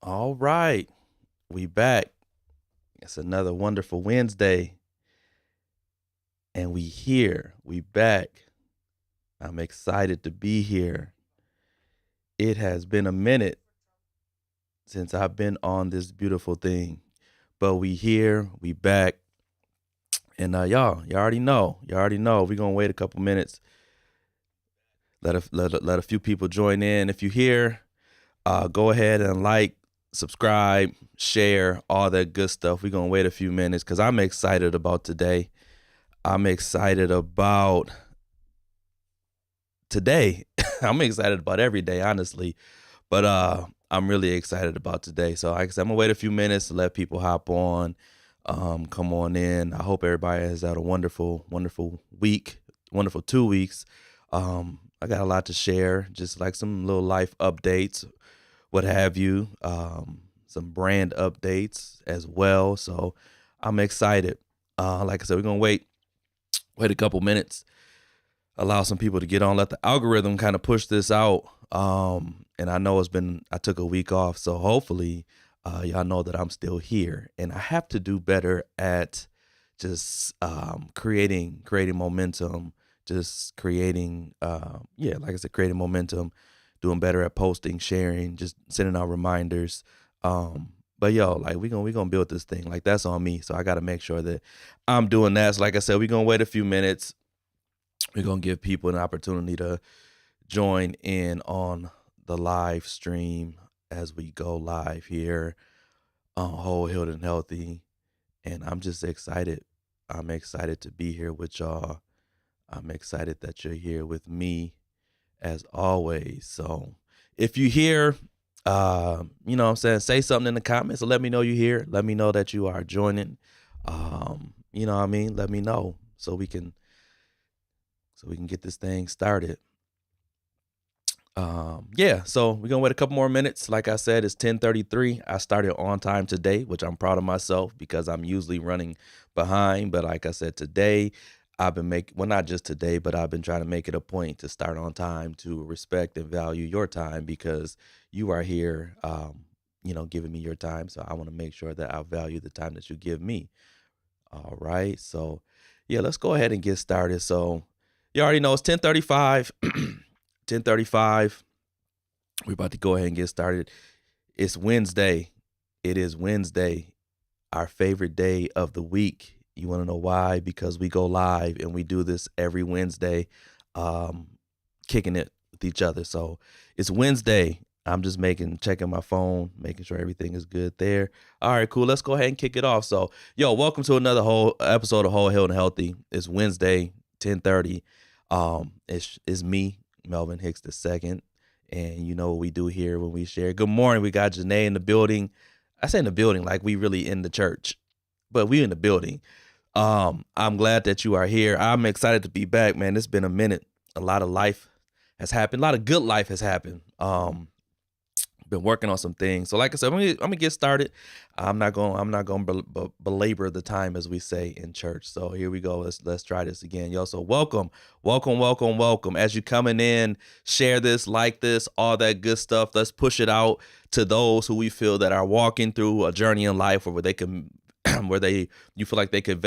All right, we back. It's another wonderful Wednesday, and we here. We back. I'm excited to be here. It has been a minute since I've been on this beautiful thing, but we here. We back, and you already know. You already know. We're gonna wait a couple minutes. Let a few people join in. If you here, go ahead and like, subscribe, share, all that good stuff. We're gonna wait a few minutes because I'm excited about today. I'm excited about today. I'm excited about every day, honestly. But I'm really excited about today. So like I said, I'm gonna wait a few minutes to let people hop on. Come on in. I hope everybody has had a wonderful, wonderful week, wonderful 2 weeks. I got a lot to share, just like some little life updates, what have you. Some brand updates as well. So I'm excited. Like I said, we're gonna wait a couple minutes, allow some people to get on, let the algorithm kind of push this out. And I know I took a week off, so hopefully y'all know that I'm still here, and I have to do better at just creating momentum, just creating, like I said, creating momentum, doing better at posting, sharing, just sending out reminders. But like we gonna build this thing. Like that's on me. So I gotta make sure that I'm doing that. So like I said, we're gonna wait a few minutes. We're gonna give people an opportunity to join in on the live stream as we go live here on Whole Healed and Healthy. And I'm just excited. I'm excited to be here with y'all. I'm excited that you're here with me as always. So if you hear, you know what I'm saying, say something in the comments and let me know you're here. Let me know that you are joining. You know what I mean? Let me know so we can get this thing started. So we're gonna wait a couple more minutes. Like I said, it's 10:33. I started on time today, which I'm proud of myself because I'm usually running behind. But like I said, today I've been not just today, but I've been trying to make it a point to start on time, to respect and value your time because you are here, giving me your time. So I want to make sure that I value the time that you give me. All right. So yeah, let's go ahead and get started. So you already know it's 10:35. 10:35. We're about to go ahead and get started. It's Wednesday. It is Wednesday, our favorite day of the week. You want to know why? Because we go live and we do this every Wednesday, kicking it with each other. So it's Wednesday. I'm just checking my phone, making sure everything is good there. All right, cool. Let's go ahead and kick it off. So, welcome to another whole episode of Whole Healed and Healthy. It's Wednesday, 10:30. It's me, Melvin Hicks II, and you know what we do here when we share. Good morning. We got Janae in the building. I say in the building like we really in the church, but we in the building. I'm glad that you are here. I'm excited to be back, man. It's been a minute. A lot of life has happened. A lot of good life has happened. Been working on some things. So like I said, I'm gonna get started. I'm not going to belabor the time, as we say in church. So here we go. Let's try this again, yo. So welcome. As you coming in, share this, like this, all that good stuff. Let's push it out to those who we feel that are walking through a journey in life where they can you feel like they could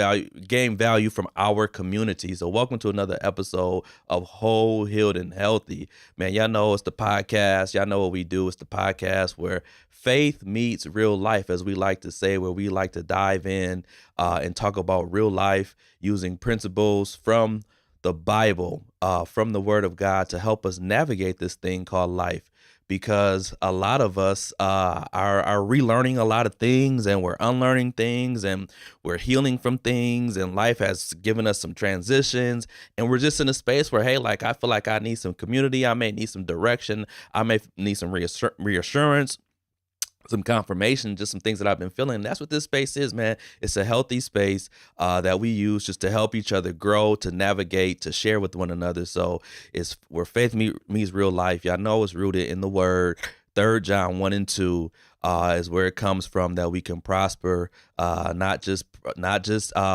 gain value from our community. So welcome to another episode of Whole Healed and Healthy. Man, y'all know it's the podcast. Y'all know what we do. It's the podcast where faith meets real life, as we like to say, where we like to dive in and talk about real life using principles from the Bible, from the Word of God to help us navigate this thing called life. Because a lot of us are relearning a lot of things, and we're unlearning things, and we're healing from things, and life has given us some transitions, and we're just in a space where, hey, like I feel like I need some community, I may need some direction, I may need some reassurance, some confirmation, just some things that I've been feeling. That's what this space is, man. It's a healthy space that we use just to help each other grow, to navigate, to share with one another. So it's where faith meets real life. Y'all know it's rooted in the Word. Third John 1 and 2 is where it comes from, that we can prosper, not just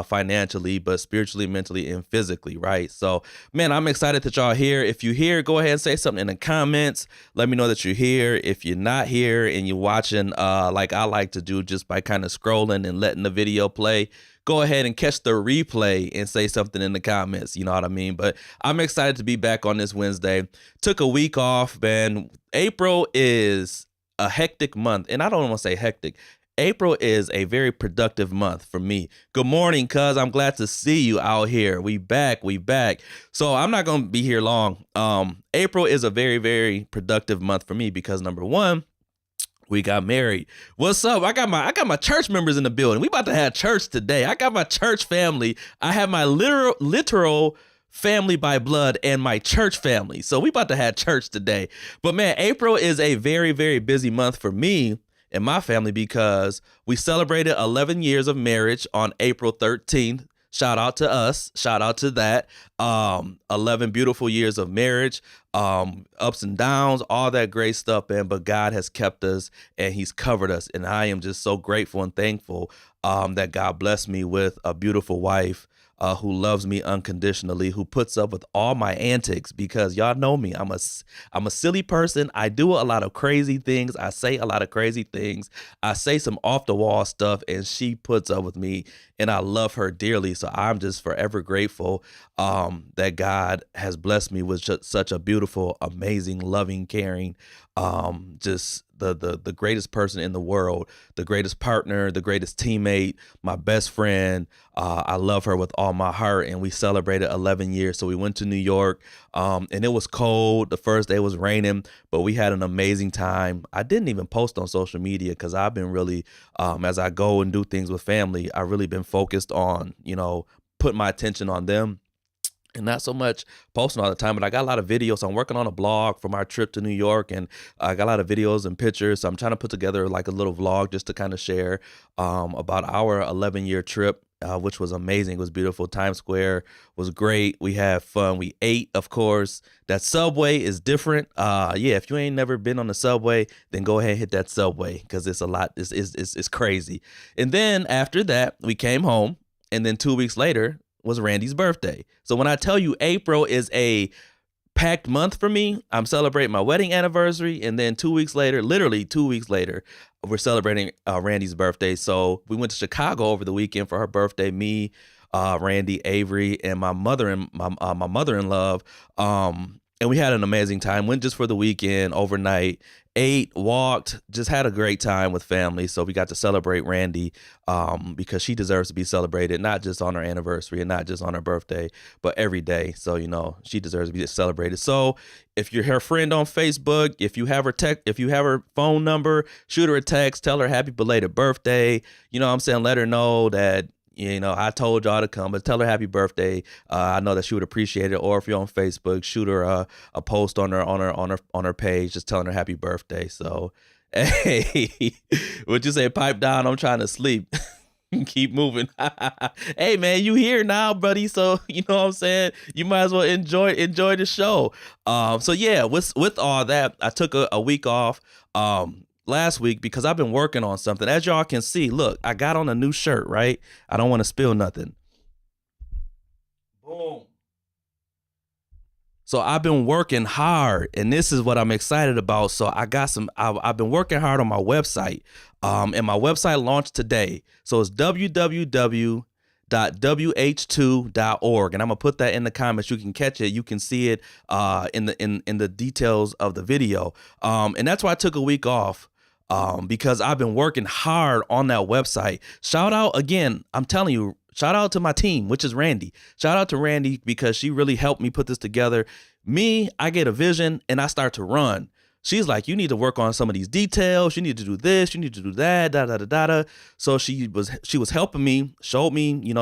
financially, but spiritually, mentally, and physically, right? So, man, I'm excited that y'all here. If you're here, go ahead and say something in the comments. Let me know that you're here. If you're not here and you're watching, like I like to do, just by kind of scrolling and letting the video play, go ahead and catch the replay and say something in the comments. You know what I mean? But I'm excited to be back on this Wednesday. Took a week off, man. April is a hectic month, and I don't want to say hectic. April is a very productive month for me. Good morning, cuz. I'm glad to see you out here. We back. So I'm not going to be here long. April is a very, very productive month for me because, number one, we got married. What's up? I got my church members in the building. We about to have church today. I got my church family. I have my literal family by blood and my church family. So we about to have church today. But man, April is a very, very busy month for me and my family because we celebrated 11 years of marriage on April 13th. Shout out to us. Shout out to that. 11 beautiful years of marriage, ups and downs, all that great stuff, man. But God has kept us and he's covered us. And I am just so grateful and thankful that God blessed me with a beautiful wife who loves me unconditionally, who puts up with all my antics, because y'all know me. I'm a silly person. I do a lot of crazy things. I say a lot of crazy things. I say some off the wall stuff, and she puts up with me, and I love her dearly. So I'm just forever grateful that God has blessed me with such a beautiful, amazing, loving, caring, just the greatest person in the world, the greatest partner, the greatest teammate, my best friend. I love her with all my heart, and we celebrated 11 years. So we went to New York, and it was cold. The first day was raining, but we had an amazing time. I didn't even post on social media because I've been really, as I go and do things with family, I've really been focused on, putting my attention on them and not so much posting all the time. But I got a lot of videos. So I'm working on a blog from our trip to New York, and I got a lot of videos and pictures. So I'm trying to put together like a little vlog just to kind of share about our 11-year trip, which was amazing. It was beautiful. Times Square was great. We had fun. We ate, of course. That Subway is different. If you ain't never been on the Subway, then go ahead and hit that Subway because it's a lot. It's crazy. And then after that, we came home, and then 2 weeks later was Randy's birthday. So when I tell you April is a packed month for me, I'm celebrating my wedding anniversary, and then 2 weeks later, literally 2 weeks later, we're celebrating Randy's birthday. So we went to Chicago over the weekend for her birthday. Me, Randy, Avery, and my mother-in-law. And we had an amazing time. Went just for the weekend, overnight, ate, walked, just had a great time with family. So we got to celebrate Randy because she deserves to be celebrated, not just on her anniversary and not just on her birthday, but every day. So, she deserves to be celebrated. So if you're her friend on Facebook, if you have her phone number, shoot her a text, tell her happy belated birthday. Let her know that, I told y'all to come, but tell her happy birthday. I know that she would appreciate it. Or if you're on Facebook, shoot her a post on her page, just telling her happy birthday. So, hey, would you say pipe down? I'm trying to sleep. Keep moving. Hey man, you here now, buddy. So you know what I'm saying? You might as well enjoy the show. So yeah, with all that, I took a week off. Last week because I've been working on something. As y'all can see, look, I got on a new shirt, right? I don't want to spill nothing. Boom. So I've been working hard, and this is what I'm excited about. So I've been working hard on my website, and my website launched today. So it's www.wh2.org, and I'm gonna put that in the comments. You can catch it. You can see it in the details of the video. And that's why I took a week off. Because I've been working hard on that website. Shout out again, I'm telling you, shout out to my team, which is Randy. Shout out to Randy because she really helped me put this together. Me, I get a vision and I start to run. She's like, you need to work on some of these details. You need to do this. You need to do that. Da da da da da. So she was helping me, showed me,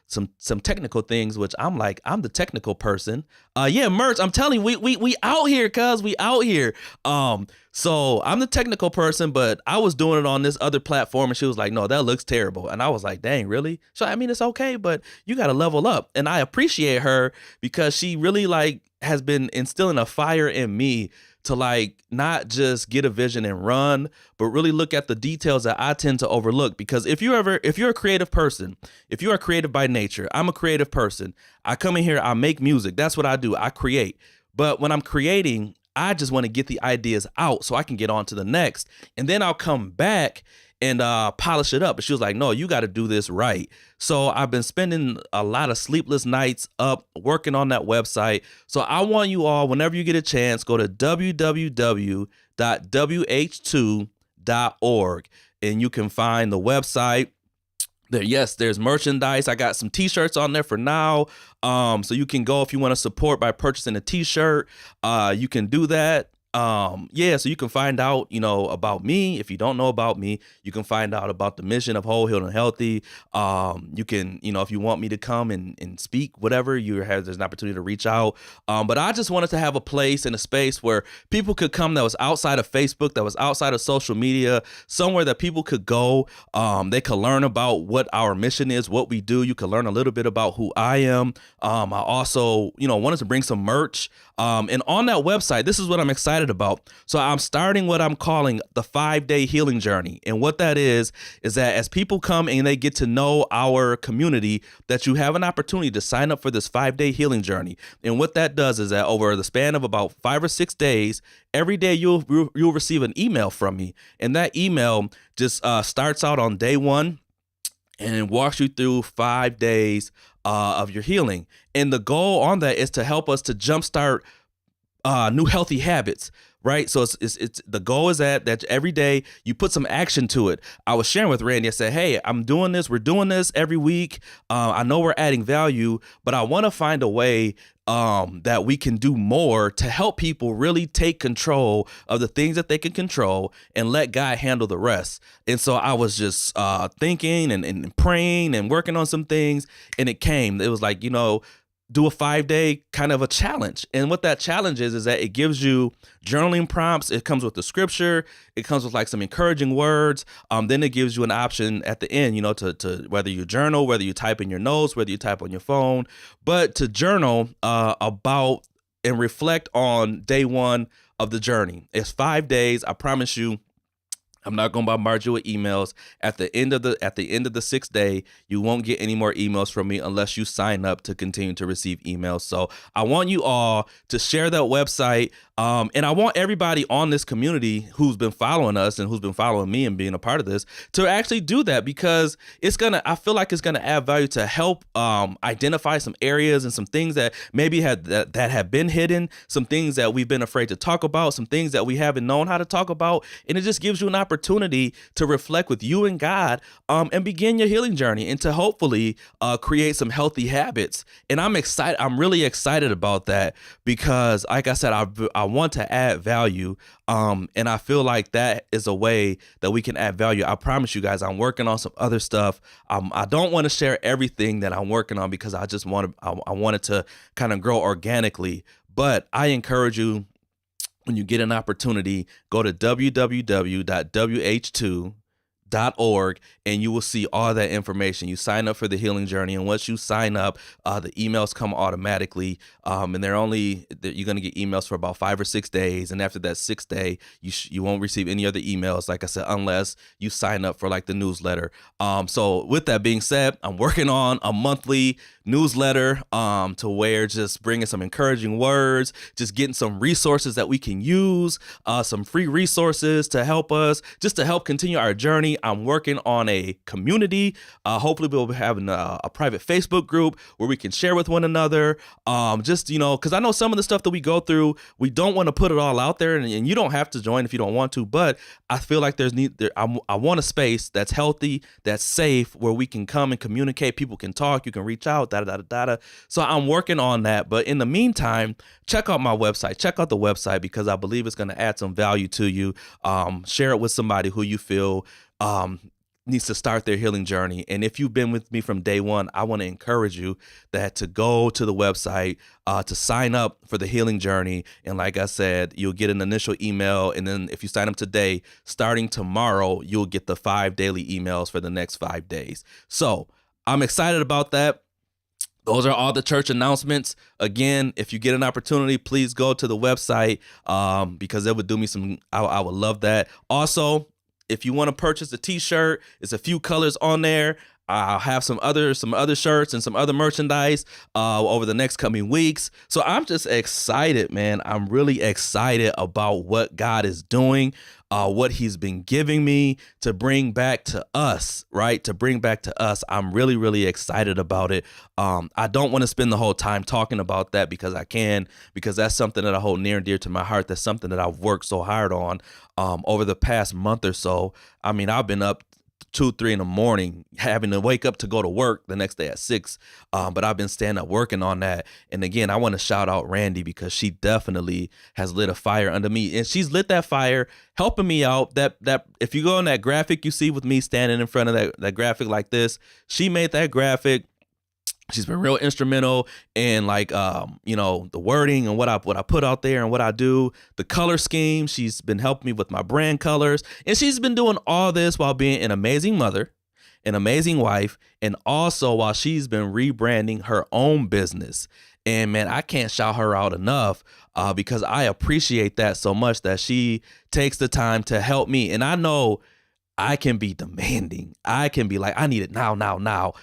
some technical things, which I'm like, I'm the technical person. Merch. I'm telling you, we out here, cuz we out here. So I'm the technical person, but I was doing it on this other platform, and she was like, no, that looks terrible. And I was like, dang, really? So I mean, it's okay, but you got to level up. And I appreciate her because she really has been instilling a fire in me to like not just get a vision and run, but really look at the details that I tend to overlook. Because if you're a creative person, if you are creative by nature, I'm a creative person. I come in here, I make music. That's what I do. I create. But when I'm creating, I just want to get the ideas out so I can get on to the next. And then I'll come back and polish it up. But she was like, no, you got to do this right. So I've been spending a lot of sleepless nights up working on that website. So I want you all, whenever you get a chance, go to www.wh2.org and you can find the website. Yes, there's merchandise. I got some t-shirts on there for now. So you can go if you want to support by purchasing a t-shirt. You can do that. So you can find out, about me. If you don't know about me, you can find out about the mission of Whole, Healed, and Healthy. You can, if you want me to come and speak, whatever, there's an opportunity to reach out. But I just wanted to have a place and a space where people could come that was outside of Facebook, that was outside of social media, somewhere that people could go. They could learn about what our mission is, what we do. You could learn a little bit about who I am. I also, wanted to bring some merch. And on that website, this is what I'm excited about. So I'm starting what I'm calling the 5-day healing journey. And what that is that as people come and they get to know our community, that you have an opportunity to sign up for this 5-day healing journey. And what that does is that over the span of about 5 or 6 days, every day you'll receive an email from me. And that email just starts out on day 1 and walks you through 5 days of your healing. And the goal on that is to help us to jumpstart new healthy habits, right? So it's the goal is that every day you put some action to it. I was sharing with Randy, I said, hey, I'm doing this. We're doing this every week. I know we're adding value, but I want to find a way that we can do more to help people really take control of the things that they can control and let God handle the rest. And so I was just thinking and praying and working on some things, and it was like, do a 5-day kind of a challenge. And what that challenge is that it gives you journaling prompts. It comes with the scripture. It comes with like some encouraging words. Then it gives you an option at the end, to whether you journal, whether you type in your notes, whether you type on your phone, but to journal about and reflect on day 1 of the journey. It's 5 days. I promise you, I'm not going to bombard you with emails. At the end of the 6th day, you won't get any more emails from me unless you sign up to continue to receive emails. So I want you all to share that website. And I want everybody on this community who's been following us and who's been following me and being a part of this to actually do that, because I feel like it's going to add value to help identify some areas and some things that maybe that have been hidden, some things that we've been afraid to talk about, some things that we haven't known how to talk about. And it just gives you an opportunity to reflect with you and God and begin your healing journey and to hopefully create some healthy habits. And I'm excited. I'm really excited about that because, like I said, I want to add value. And I feel like that is a way that we can add value. I promise you guys, I'm working on some other stuff. I don't want to share everything that I'm working on because I just want it to kind of grow organically. But I encourage you, when you get an opportunity, go to www.wh2.org and you will see all that information. You sign up for the healing journey, and once you sign up, the emails come automatically, and you're going to get emails for about 5 or 6 days, and after that 6th day, you won't receive any other emails, like I said, unless you sign up for like the newsletter. So with that being said, I'm working on a monthly newsletter to where just bringing some encouraging words, just getting some resources that we can use, some free resources to help us, just to help continue our journey. I'm working on a community. Hopefully we'll be having a private Facebook group where we can share with one another. Because I know some of the stuff that we go through, we don't want to put it all out there, and you don't have to join if you don't want to, but I feel like I want a space that's healthy, that's safe, where we can come and communicate. People can talk, you can reach out, So I'm working on that. But in the meantime, check out my website. Check out the website because I believe it's going to add some value to you. Share it with somebody who you feel needs to start their healing journey. And if you've been with me from day 1, I want to encourage you to go to the website, to sign up for the healing journey. And like I said, you'll get an initial email. And then if you sign up today, starting tomorrow, you'll get the 5 daily emails for the next 5 days. So I'm excited about that. those are all the church announcements. Again, if you get an opportunity, please go to the website because it would do me some. I would love that. Also, if you want to purchase a t-shirt, it's a few colors on there. I'll have some other shirts and some other merchandise over the next coming weeks. So I'm just excited, man. I'm really excited about what God is doing, what he's been giving me to bring back to us, right? To bring back to us. I'm really, really excited about it. I don't want to spend the whole time talking about that because that's something that I hold near and dear to my heart. That's something that I've worked so hard on over the past month or so. I mean, I've been up 2-3 in the morning, having to wake up to go to work the next day at 6. But I've been staying up working on that. And again, I want to shout out Randy because she definitely has lit a fire under me, and she's lit that fire helping me out. That if you go on that graphic you see with me standing in front of that graphic like this, she made that graphic. She's been real instrumental in the wording and what I put out there and what I do, the color scheme. She's been helping me with my brand colors, and she's been doing all this while being an amazing mother, an amazing wife, and also while she's been rebranding her own business. And man, I can't shout her out enough because I appreciate that so much that she takes the time to help me. And I know I can be demanding. I can be like, I need it now.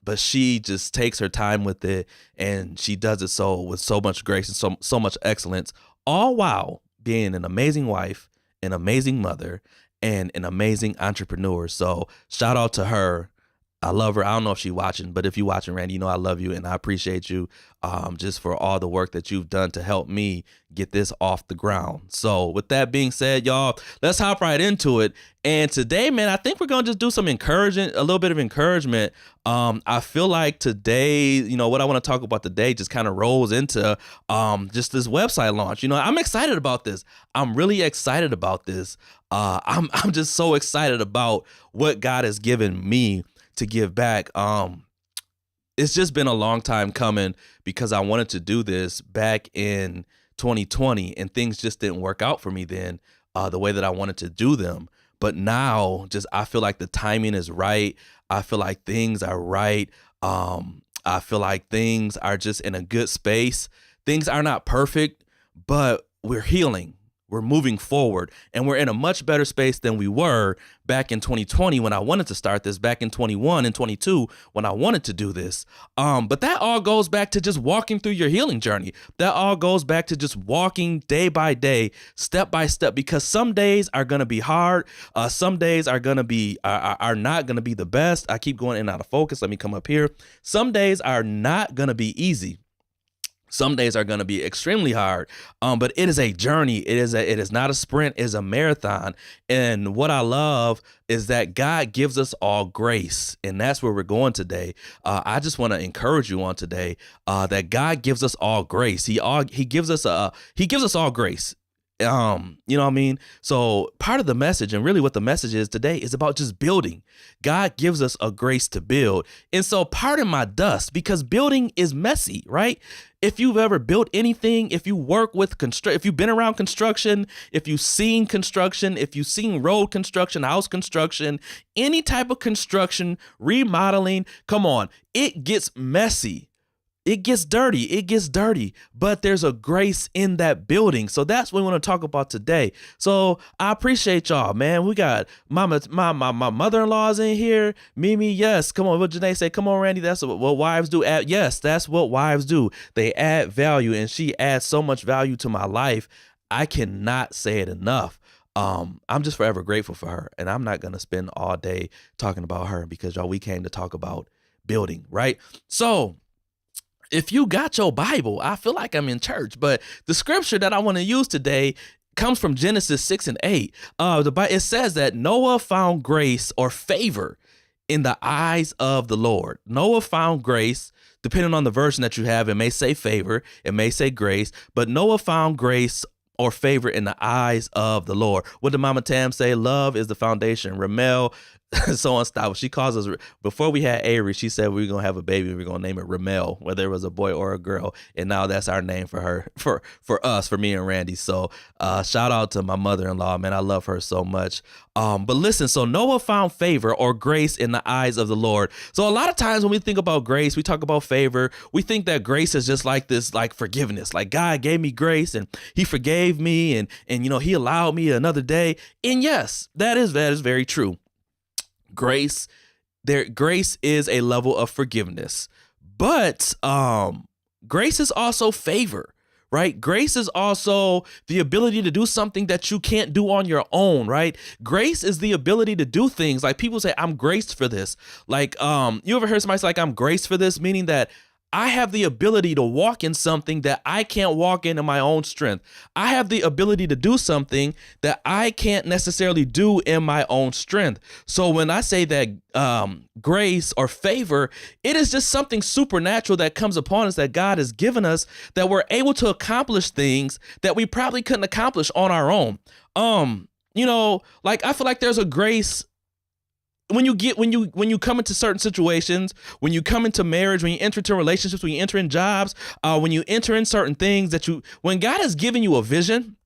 But she just takes her time with it, and she does it with so much grace and so much excellence, all while being an amazing wife, an amazing mother, and an amazing entrepreneur. So shout out to her. I love her. I don't know if she's watching, but if you're watching, Randy, you know I love you and I appreciate you just for all the work that you've done to help me get this off the ground. So with that being said, y'all, let's hop right into it. And today, man, I think we're going to just do some a little bit of encouragement. I feel like today, what I want to talk about today just kind of rolls into just this website launch. I'm excited about this. I'm really excited about this. I'm just so excited about what God has given me to give back. It's just been a long time coming because I wanted to do this back in 2020 and things just didn't work out for me then the way that I wanted to do them. But now I feel like the timing is right. I feel like things are right. I feel like things are just in a good space. Things are not perfect, but we're healing. We're moving forward, and we're in a much better space than we were back in 2020 when I wanted to start this, back in 21 and 22 when I wanted to do this. But that all goes back to just walking through your healing journey. That all goes back to just walking day by day, step by step, because some days are going to be hard. Some days are going to be, are not going to be the best. I keep going in and out of focus. Let me come up here. Some days are not going to be easy. Some days are going to be extremely hard, but it is a journey. It is not a sprint. It is a marathon. And what I love is that God gives us all grace, and that's where we're going today. I just want to encourage you on today that God gives us all grace. He gives us all grace. You know what I mean? So part of the message, and really what the message is today, is about just building. God gives us a grace to build. And so pardon my dust, because building is messy, right? If you've ever built anything, if you work with if you've been around construction, if you've seen construction, if you've seen road construction, house construction, any type of construction, remodeling, come on, it gets messy. It gets dirty, but there's a grace in that building. So that's what we want to talk about today. So I appreciate y'all, man. We got my mother-in-law's in here. Mimi, yes. Come on, what Janae say? Come on, Randy. That's what wives do. Yes, that's what wives do. They add value, and she adds so much value to my life. I cannot say it enough. I'm just forever grateful for her, and I'm not going to spend all day talking about her because, y'all, we came to talk about building, right? So if you got your Bible, I feel like I'm in church, but the scripture that I want to use today comes from Genesis 6 and 8. It says that Noah found grace or favor in the eyes of the Lord. Noah found grace. Depending on the version that you have, it may say favor, it may say grace, but Noah found grace or favor in the eyes of the Lord. What did Mama Tam say? Love is the foundation. Ramel, so unstoppable. She calls us, before we had Avery, she said we were going to have a baby. We were going to name it Ramel, whether it was a boy or a girl. And now that's our name for her, for us, for me and Randy. So shout out to my mother-in-law, man. I love her so much. But listen, so Noah found favor or grace in the eyes of the Lord. So a lot of times when we think about grace, we talk about favor. We think that grace is just like this, like forgiveness. Like God gave me grace and he forgave me and he allowed me another day. And yes, that is very true. Grace is a level of forgiveness, but grace is also favor, right? Grace is also the ability to do something that you can't do on your own, right? Grace is the ability to do things like people say, I'm graced for this. Like, you ever heard somebody say like, I'm graced for this, meaning that I have the ability to walk in something that I can't walk in my own strength. I have the ability to do something that I can't necessarily do in my own strength. So when I say that grace or favor, it is just something supernatural that comes upon us that God has given us, that we're able to accomplish things that we probably couldn't accomplish on our own. Like I feel like there's a grace when you come into certain situations, when you come into marriage, when you enter into relationships, when you enter in jobs, when you enter in certain things when God has given you a vision.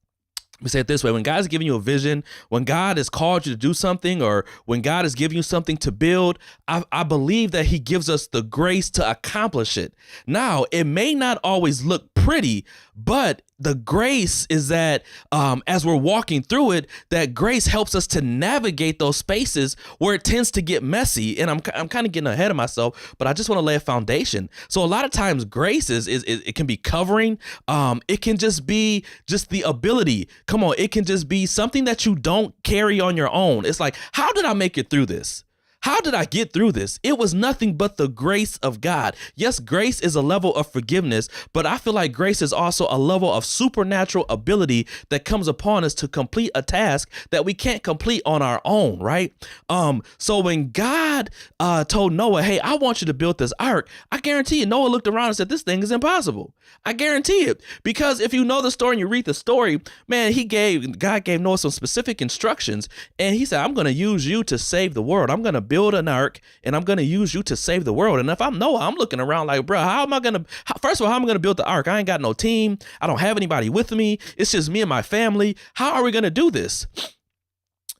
We say it this way: when God has given you a vision, when God has called you to do something, or when God has given you something to build, I believe that he gives us the grace to accomplish it. Now, it may not always look pretty, but the grace is that as we're walking through it, that grace helps us to navigate those spaces where it tends to get messy. And I'm kind of getting ahead of myself, but I just want to lay a foundation. So a lot of times grace is it can be covering. It can just be just the ability. Come on, it can just be something that you don't carry on your own. It's like, how did I make it through this? How did I get through this? It was nothing but the grace of God. Yes, grace is a level of forgiveness, but I feel like grace is also a level of supernatural ability that comes upon us to complete a task that we can't complete on our own, right? So when God told Noah, hey, I want you to build this ark, I guarantee you, Noah looked around and said, this thing is impossible. I guarantee it. Because if you know the story and you read the story, man, God gave Noah some specific instructions, and he said, I'm going to use you to save the world. I'm going to build an ark and I'm going to use you to save the world. And if I'm Noah, I'm looking around like, bro, first of all, how am I going to build the ark? I ain't got no team. I don't have anybody with me. It's just me and my family. How are we going to do this?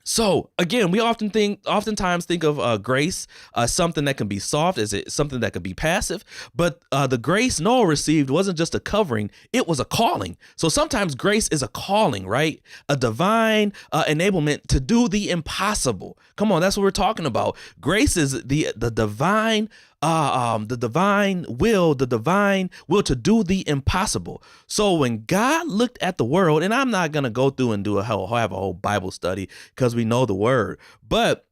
So again, we oftentimes think of grace, something that can be soft, as it something that can be passive. But the grace Noah received wasn't just a covering; it was a calling. So sometimes grace is a calling, right? A divine enablement to do the impossible. Come on, that's what we're talking about. Grace is the divine. The divine will to do the impossible. So when God looked at the world, and I'm not going to go through and have a whole Bible study because we know the word, but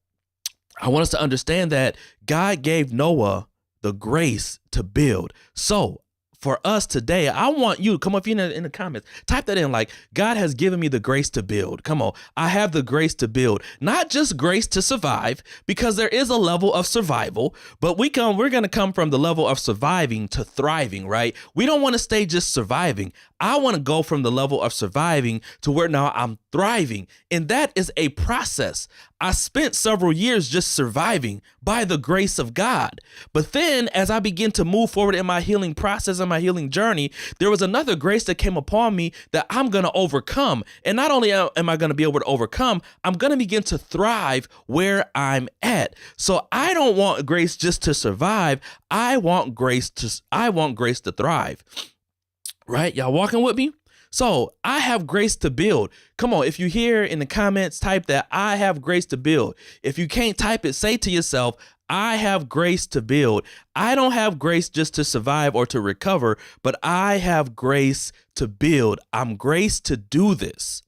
I want us to understand that God gave Noah the grace to build. So for us today, I want you, come up in the comments, type that in, like, God has given me the grace to build. Come on, I have the grace to build, not just grace to survive, because there is a level of survival, but we're going to come from the level of surviving to thriving, right? We don't want to stay just surviving. I want to go from the level of surviving to where now I'm thriving. And that is a process. I spent several years just surviving by the grace of God. But then as I begin to move forward in my healing process and my healing journey, there was another grace that came upon me that I'm going to overcome. And not only am I going to be able to overcome, I'm going to begin to thrive where I'm at. So I don't want grace just to survive. I want grace to thrive. Right? Y'all walking with me? So I have grace to build. Come on, if you hear in the comments, type that I have grace to build. If you can't type it, say to yourself, I have grace to build. I don't have grace just to survive or to recover, but I have grace to build. I'm graced to do this.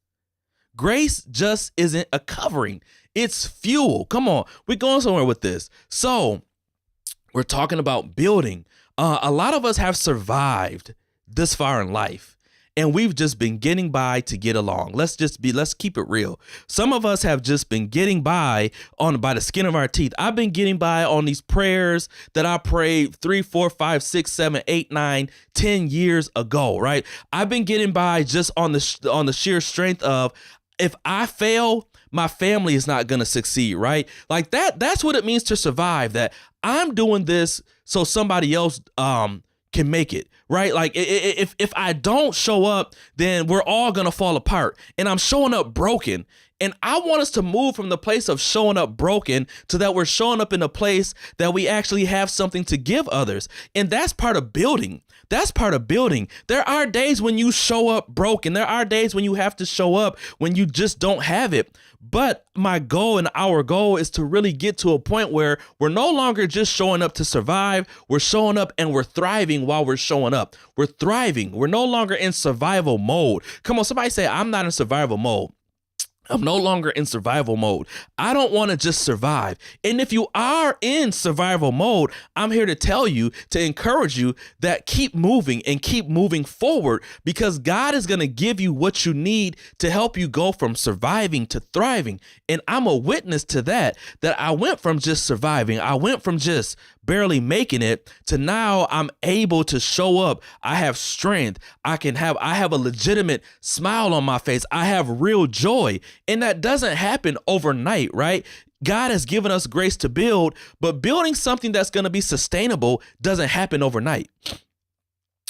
Grace just isn't a covering. It's fuel. Come on, we're going somewhere with this. So we're talking about building. A lot of us have survived this far in life, and we've just been getting by to get along. Let's keep it real. Some of us have just been getting by the skin of our teeth. I've been getting by on these prayers that I prayed 3, 4, 5, 6, 7, 8, 9, 10 years ago, right? I've been getting by just on the sheer strength of, if I fail, my family is not going to succeed, right? Like that's what it means to survive, that I'm doing this so somebody else can make it, right? Like if I don't show up, then we're all going to fall apart, and I'm showing up broken. And I want us to move from the place of showing up broken to that we're showing up in a place that we actually have something to give others. And that's part of building. That's part of building. There are days when you show up broken. There are days when you have to show up when you just don't have it. But my goal and our goal is to really get to a point where we're no longer just showing up to survive. We're showing up and we're thriving while we're showing up. We're thriving. We're no longer in survival mode. Come on, somebody say, I'm not in survival mode. I'm no longer in survival mode. I don't want to just survive. And if you are in survival mode, I'm here to tell you, to encourage you, that keep moving and keep moving forward, because God is going to give you what you need to help you go from surviving to thriving. And I'm a witness to that I went from just surviving. I went from just barely making it to now I'm able to show up. I have strength. I have a legitimate smile on my face. I have real joy. And that doesn't happen overnight, right? God has given us grace to build, but building something that's going to be sustainable doesn't happen overnight.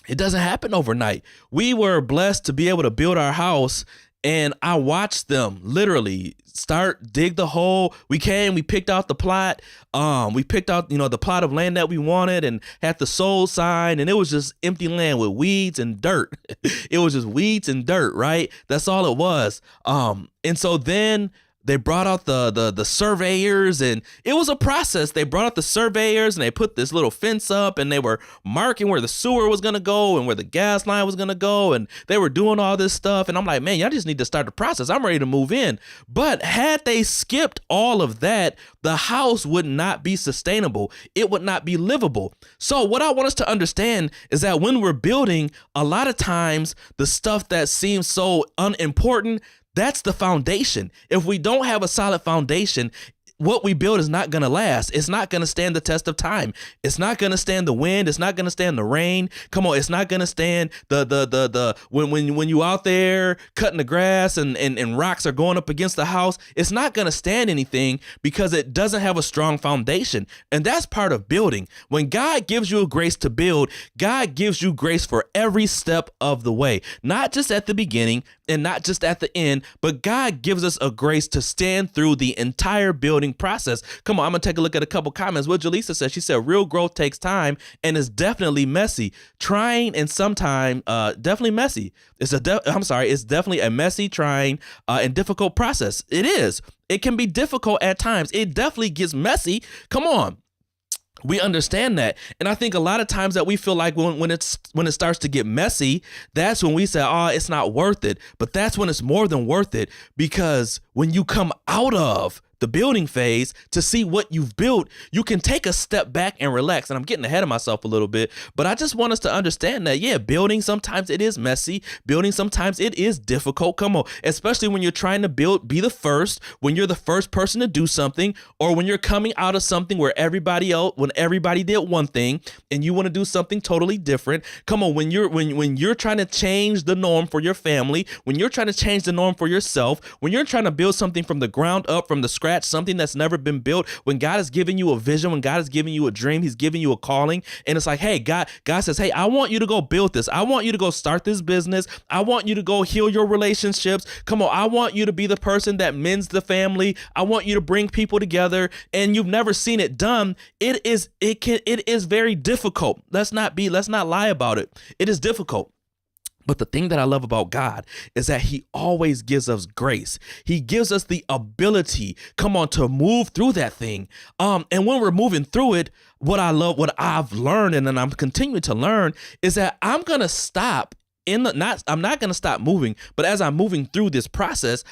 It doesn't happen overnight. We were blessed to be able to build our house, and I watched them literally dig the hole. We picked out the plot. We picked out, the plot of land that we wanted and had the sold sign, and it was just empty land with weeds and dirt. It was just weeds and dirt, right? That's all it was. And so then they brought out the surveyors, and it was a process. They brought out the surveyors and they put this little fence up, and they were marking where the sewer was going to go and where the gas line was going to go. And they were doing all this stuff. And I'm like, man, y'all just need to start the process. I'm ready to move in. But had they skipped all of that, the house would not be sustainable. It would not be livable. So what I want us to understand is that when we're building, a lot of times the stuff that seems so unimportant, that's the foundation. If we don't have a solid foundation, what we build is not going to last. It's not going to stand the test of time. It's not going to stand the wind. It's not going to stand the rain. Come on, it's not going to stand when you out there cutting the grass and rocks are going up against the house. It's not going to stand anything because it doesn't have a strong foundation. And that's part of building. When God gives you a grace to build, God gives you grace for every step of the way, not just at the beginning and not just at the end, but God gives us a grace to stand through the entire building process. Come on, I'm gonna take a look at a couple comments. What Jaleesa said, she said, real growth takes time and is definitely messy. Trying and sometime definitely messy. It's definitely a messy, trying, and difficult process. It is. It can be difficult at times. It definitely gets messy. Come on. We understand that. And I think a lot of times that we feel like when it starts to get messy, that's when we say, oh, it's not worth it. But that's when it's more than worth it, because when you come out of the building phase to see what you've built, you can take a step back and relax. And I'm getting ahead of myself a little bit, but I just want us to understand that, yeah, building, sometimes it is messy. Building, sometimes it is difficult. Come on, especially when you're trying to be the first, when you're the first person to do something, or when you're coming out of something when everybody did one thing and you want to do something totally different. Come on, when you're trying to change the norm for your family, when you're trying to change the norm for yourself, when you're trying to build something from the ground up, from the scratch, something that's never been built, when God has given you a vision, when God has given you a dream, he's giving you a calling, and it's like, hey, God says, hey, I want you to go build this. I want you to go start this business. I want you to go heal your relationships. Come on, I want you to be the person that mends the family. I want you to bring people together, and you've never seen it done. It is very difficult. Let's not lie about it. It is difficult. But the thing that I love about God is that he always gives us grace. He gives us the ability, to move through that thing. And when we're moving through it, what I've learned, and then I'm continuing to learn, is that I'm going to stop I'm not going to stop moving, but as I'm moving through this process,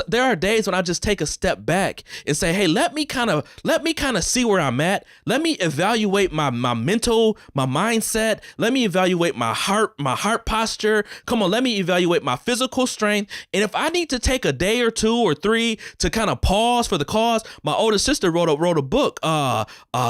there are days when I just take a step back and say, hey, let me kind of see where I'm at. Let me evaluate my mental, my mindset. Let me evaluate my heart posture. Come on, let me evaluate my physical strength. And if I need to take a day or 2 or 3 to kind of pause for the cause, my older sister wrote a book.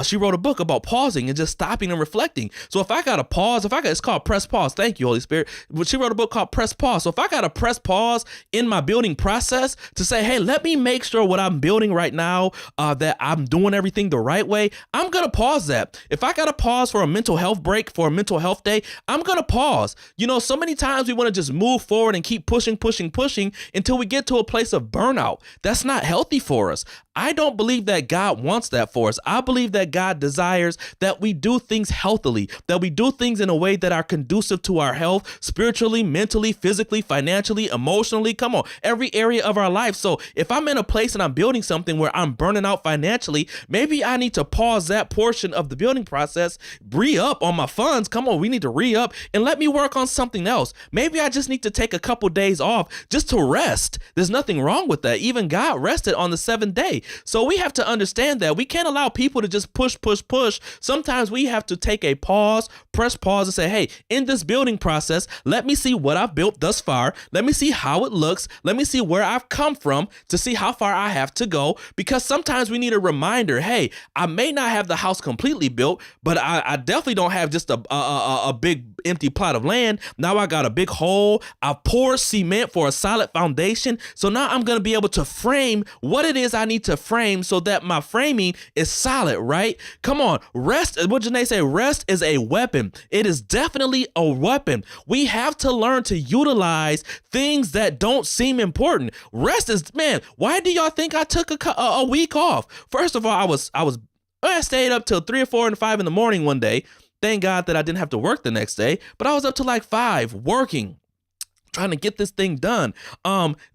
She wrote a book about pausing and just stopping and reflecting. So if I got to pause, it's called Press Pause. Thank you, Holy Spirit. she wrote a book called Press Pause. So if I got to press pause in my building process to say, hey, let me make sure what I'm building right now, that I'm doing everything the right way, I'm going to pause that. If I got to pause for a mental health break, for a mental health day, I'm going to pause. You know, so many times we want to just move forward and keep pushing until we get to a place of burnout. That's not healthy for us. I don't believe that God wants that for us. I believe that God desires that we do things healthily, that we do things in a way that are conducive to our health, spiritually, mentally, physically, financially, emotionally. Come on, every area of our life. So if I'm in a place and I'm building something where I'm burning out financially, maybe I need to pause that portion of the building process, re-up on my funds. Come on, we need to re-up and let me work on something else. Maybe I just need to take a couple days off just to rest. There's nothing wrong with that. Even God rested on the seventh day. So we have to understand that we can't allow people to just push. Sometimes we have to take a pause, press pause and say, hey, in this building process, let me see what I've built thus far. Let me see how it looks. Let me see where I've come from to see how far I have to go. Because sometimes we need a reminder, hey, I may not have the house completely built, but I definitely don't have just a big empty plot of land. Now I got a big hole. I poured cement for a solid foundation. So now I'm going to be able to frame what it is I need to frame so that my framing is solid, right? Come on, rest. What Janae say, rest is a weapon. It is definitely a weapon. We have to learn to utilize things that don't seem important. Rest is, man, why do y'all think I took a week off? First of all, I stayed up till 3 or 4 and 5 in the morning one day. Thank God that I didn't have to work the next day, but I was up to like 5 working, trying to get this thing done.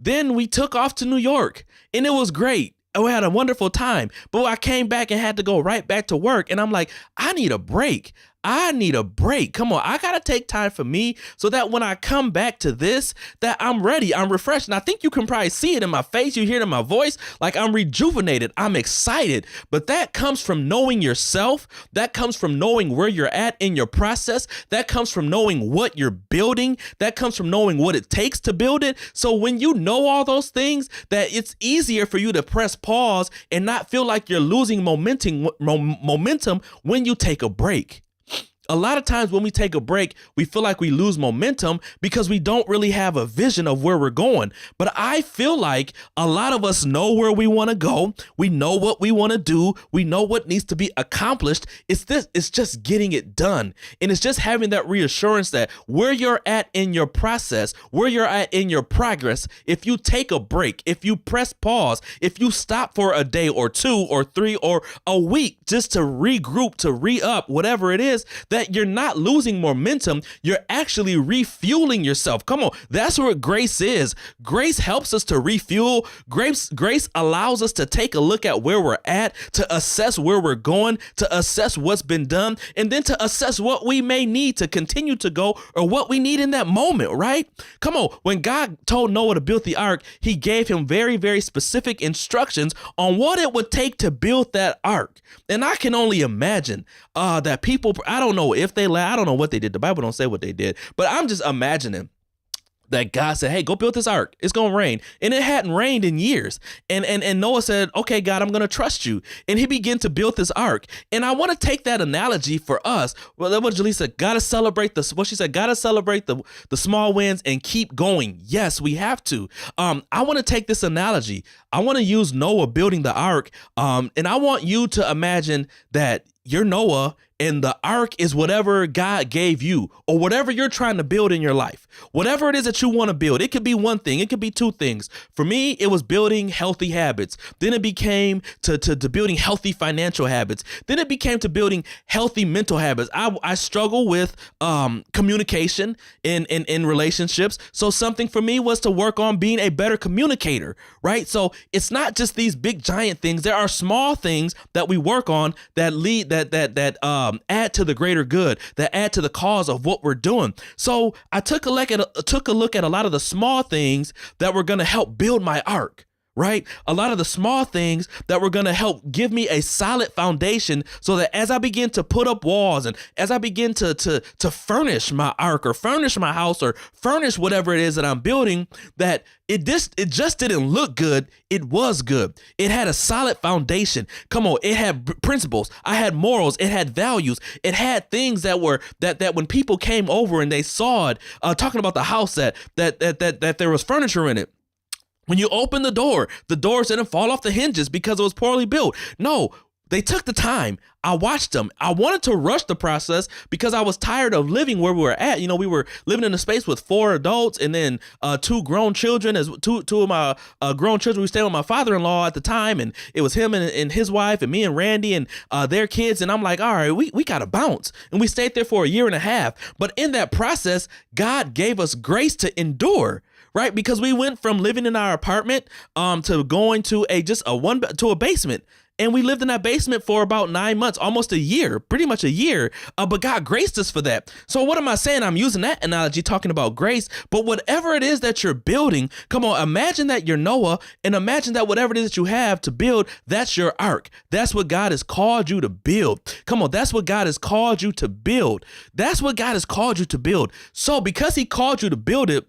Then we took off to New York and it was great. We had a wonderful time, but I came back and had to go right back to work. And I'm like, I need a break. I need a break. Come on, I gotta take time for me so that when I come back to this, that I'm ready, I'm refreshed. And I think you can probably see it in my face, you hear it in my voice, like I'm rejuvenated, I'm excited. But that comes from knowing yourself. That comes from knowing where you're at in your process. That comes from knowing what you're building. That comes from knowing what it takes to build it. So when you know all those things, that it's easier for you to press pause and not feel like you're losing momentum when you take a break. A lot of times when we take a break, we feel like we lose momentum because we don't really have a vision of where we're going. But I feel like a lot of us know where we want to go. We know what we want to do. We know what needs to be accomplished. It's just getting it done. And it's just having that reassurance that where you're at in your process, where you're at in your progress, if you take a break, if you press pause, if you stop for a day or 2 or 3 or a week just to regroup, to re-up, whatever it is, that you're not losing momentum, you're actually refueling yourself. Come on, that's what grace is. Grace helps us to refuel. Grace allows us to take a look at where we're at, to assess where we're going, to assess what's been done, and then to assess what we may need to continue to go or what we need in that moment, right? Come on, when God told Noah to build the ark, he gave him very, very specific instructions on what it would take to build that ark. And I can only imagine that people, I don't know if they, I don't know what they did. The Bible don't say what they did, but I'm just imagining that God said, hey, go build this ark. It's going to rain. And it hadn't rained in years. And Noah said, okay, God, I'm going to trust you. And he began to build this ark. And I want to take that analogy for us. Well, that's what Jalisa said, got to celebrate what she said, got to celebrate the small wins and keep going. Yes, we have to. I want to take this analogy. I want to use Noah building the ark. And I want you to imagine that you're Noah and the ark is whatever God gave you or whatever you're trying to build in your life. Whatever it is that you want to build. It could be one thing. It could be 2 things. For me, it was building healthy habits. Then it became to building healthy financial habits. Then it became to building healthy mental habits. I struggle with communication in relationships. So something for me was to work on being a better communicator, right? So it's not just these big giant things. There are small things that we work on that lead that add to the greater good, that add to the cause of what we're doing. So I took a look at a lot of the small things that were going to help build my ark, right? A lot of the small things that were going to help give me a solid foundation so that as I begin to put up walls and as I begin to furnish my ark or furnish my house or furnish whatever it is that I'm building, that it just didn't look good. It was good. It had a solid foundation. Come on, it had principles. I had morals. It had values. It had things that were that when people came over and they saw it, talking about the house that there was furniture in it. When you open the doors didn't fall off the hinges because it was poorly built. No, they took the time. I watched them. I wanted to rush the process because I was tired of living where we were at. You know, we were living in a space with 4 adults and then 2 grown children. As two of my grown children, we stayed with my father-in-law at the time, and it was him and his wife and me and Randy and their kids. And I'm like, all right, we got to bounce. And we stayed there for a year and a half. But in that process, God gave us grace to endure. Right, because we went from living in our apartment to going to a basement. And we lived in that basement for about 9 months, almost a year, pretty much a year. But God graced us for that. So what am I saying? I'm using that analogy talking about grace. But whatever it is that you're building, come on, imagine that you're Noah and imagine that whatever it is that you have to build, that's your ark. That's what God has called you to build. Come on, that's what God has called you to build. That's what God has called you to build. So because he called you to build it,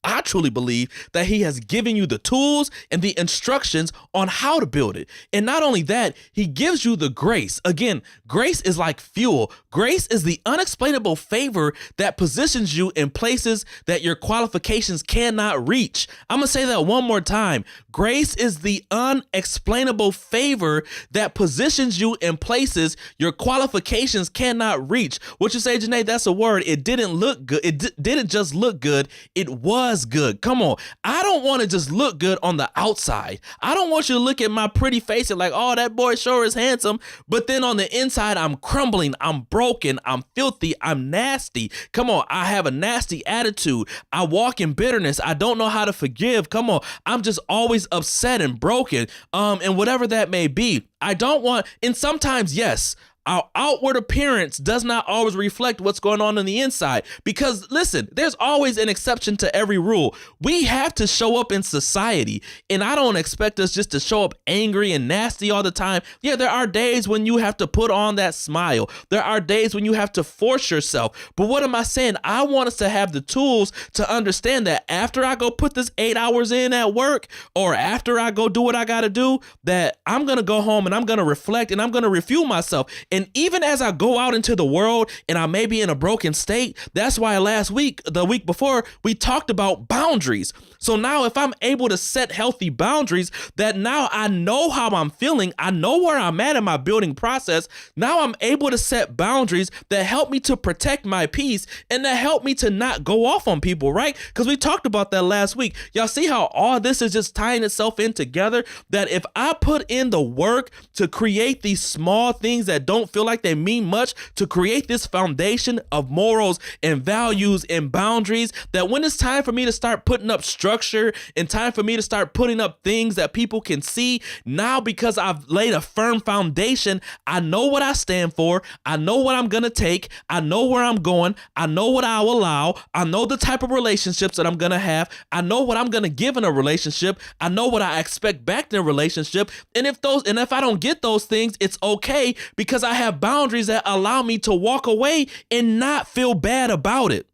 I truly believe that he has given you the tools and the instructions on how to build it. And not only that, he gives you the grace. Again, grace is like fuel. Grace is the unexplainable favor that positions you in places that your qualifications cannot reach. I'm going to say that one more time. Grace is the unexplainable favor that positions you in places your qualifications cannot reach. What you say, Janae, that's a word. It didn't look good. It didn't just look good. It was good. Come on. I don't want to just look good on the outside. I don't want you to look at my pretty face and like, oh, that boy sure is handsome. But then on the inside, I'm crumbling. I'm broken. I'm filthy. I'm nasty. Come on. I have a nasty attitude. I walk in bitterness. I don't know how to forgive. Come on. I'm just always upset and broken. And whatever that may be, I don't want, and sometimes, yes, our outward appearance does not always reflect what's going on the inside. Because listen, there's always an exception to every rule. We have to show up in society. And I don't expect us just to show up angry and nasty all the time. Yeah, there are days when you have to put on that smile. There are days when you have to force yourself. But what am I saying? I want us to have the tools to understand that after I go put this 8 hours in at work, or after I go do what I got to do, that I'm going to go home and I'm going to reflect and I'm going to refuel myself. And even as I go out into the world and I may be in a broken state, that's why the week before, we talked about boundaries. So now if I'm able to set healthy boundaries, that now I know how I'm feeling, I know where I'm at in my building process. Now I'm able to set boundaries that help me to protect my peace and that help me to not go off on people, right? Because we talked about that last week. Y'all see how all this is just tying itself in together? That if I put in the work to create these small things that don't feel like they mean much, to create this foundation of morals and values and boundaries, that when it's time for me to start putting up structure and time for me to start putting up things that people can see, now because I've laid a firm foundation, I know what I stand for, I know what I'm gonna take, I know where I'm going, I know what I'll allow, I know the type of relationships that I'm gonna have, I know what I'm gonna give in a relationship, I know what I expect back in a relationship, and if I don't get those things, it's okay, because I have boundaries that allow me to walk away and not feel bad about it.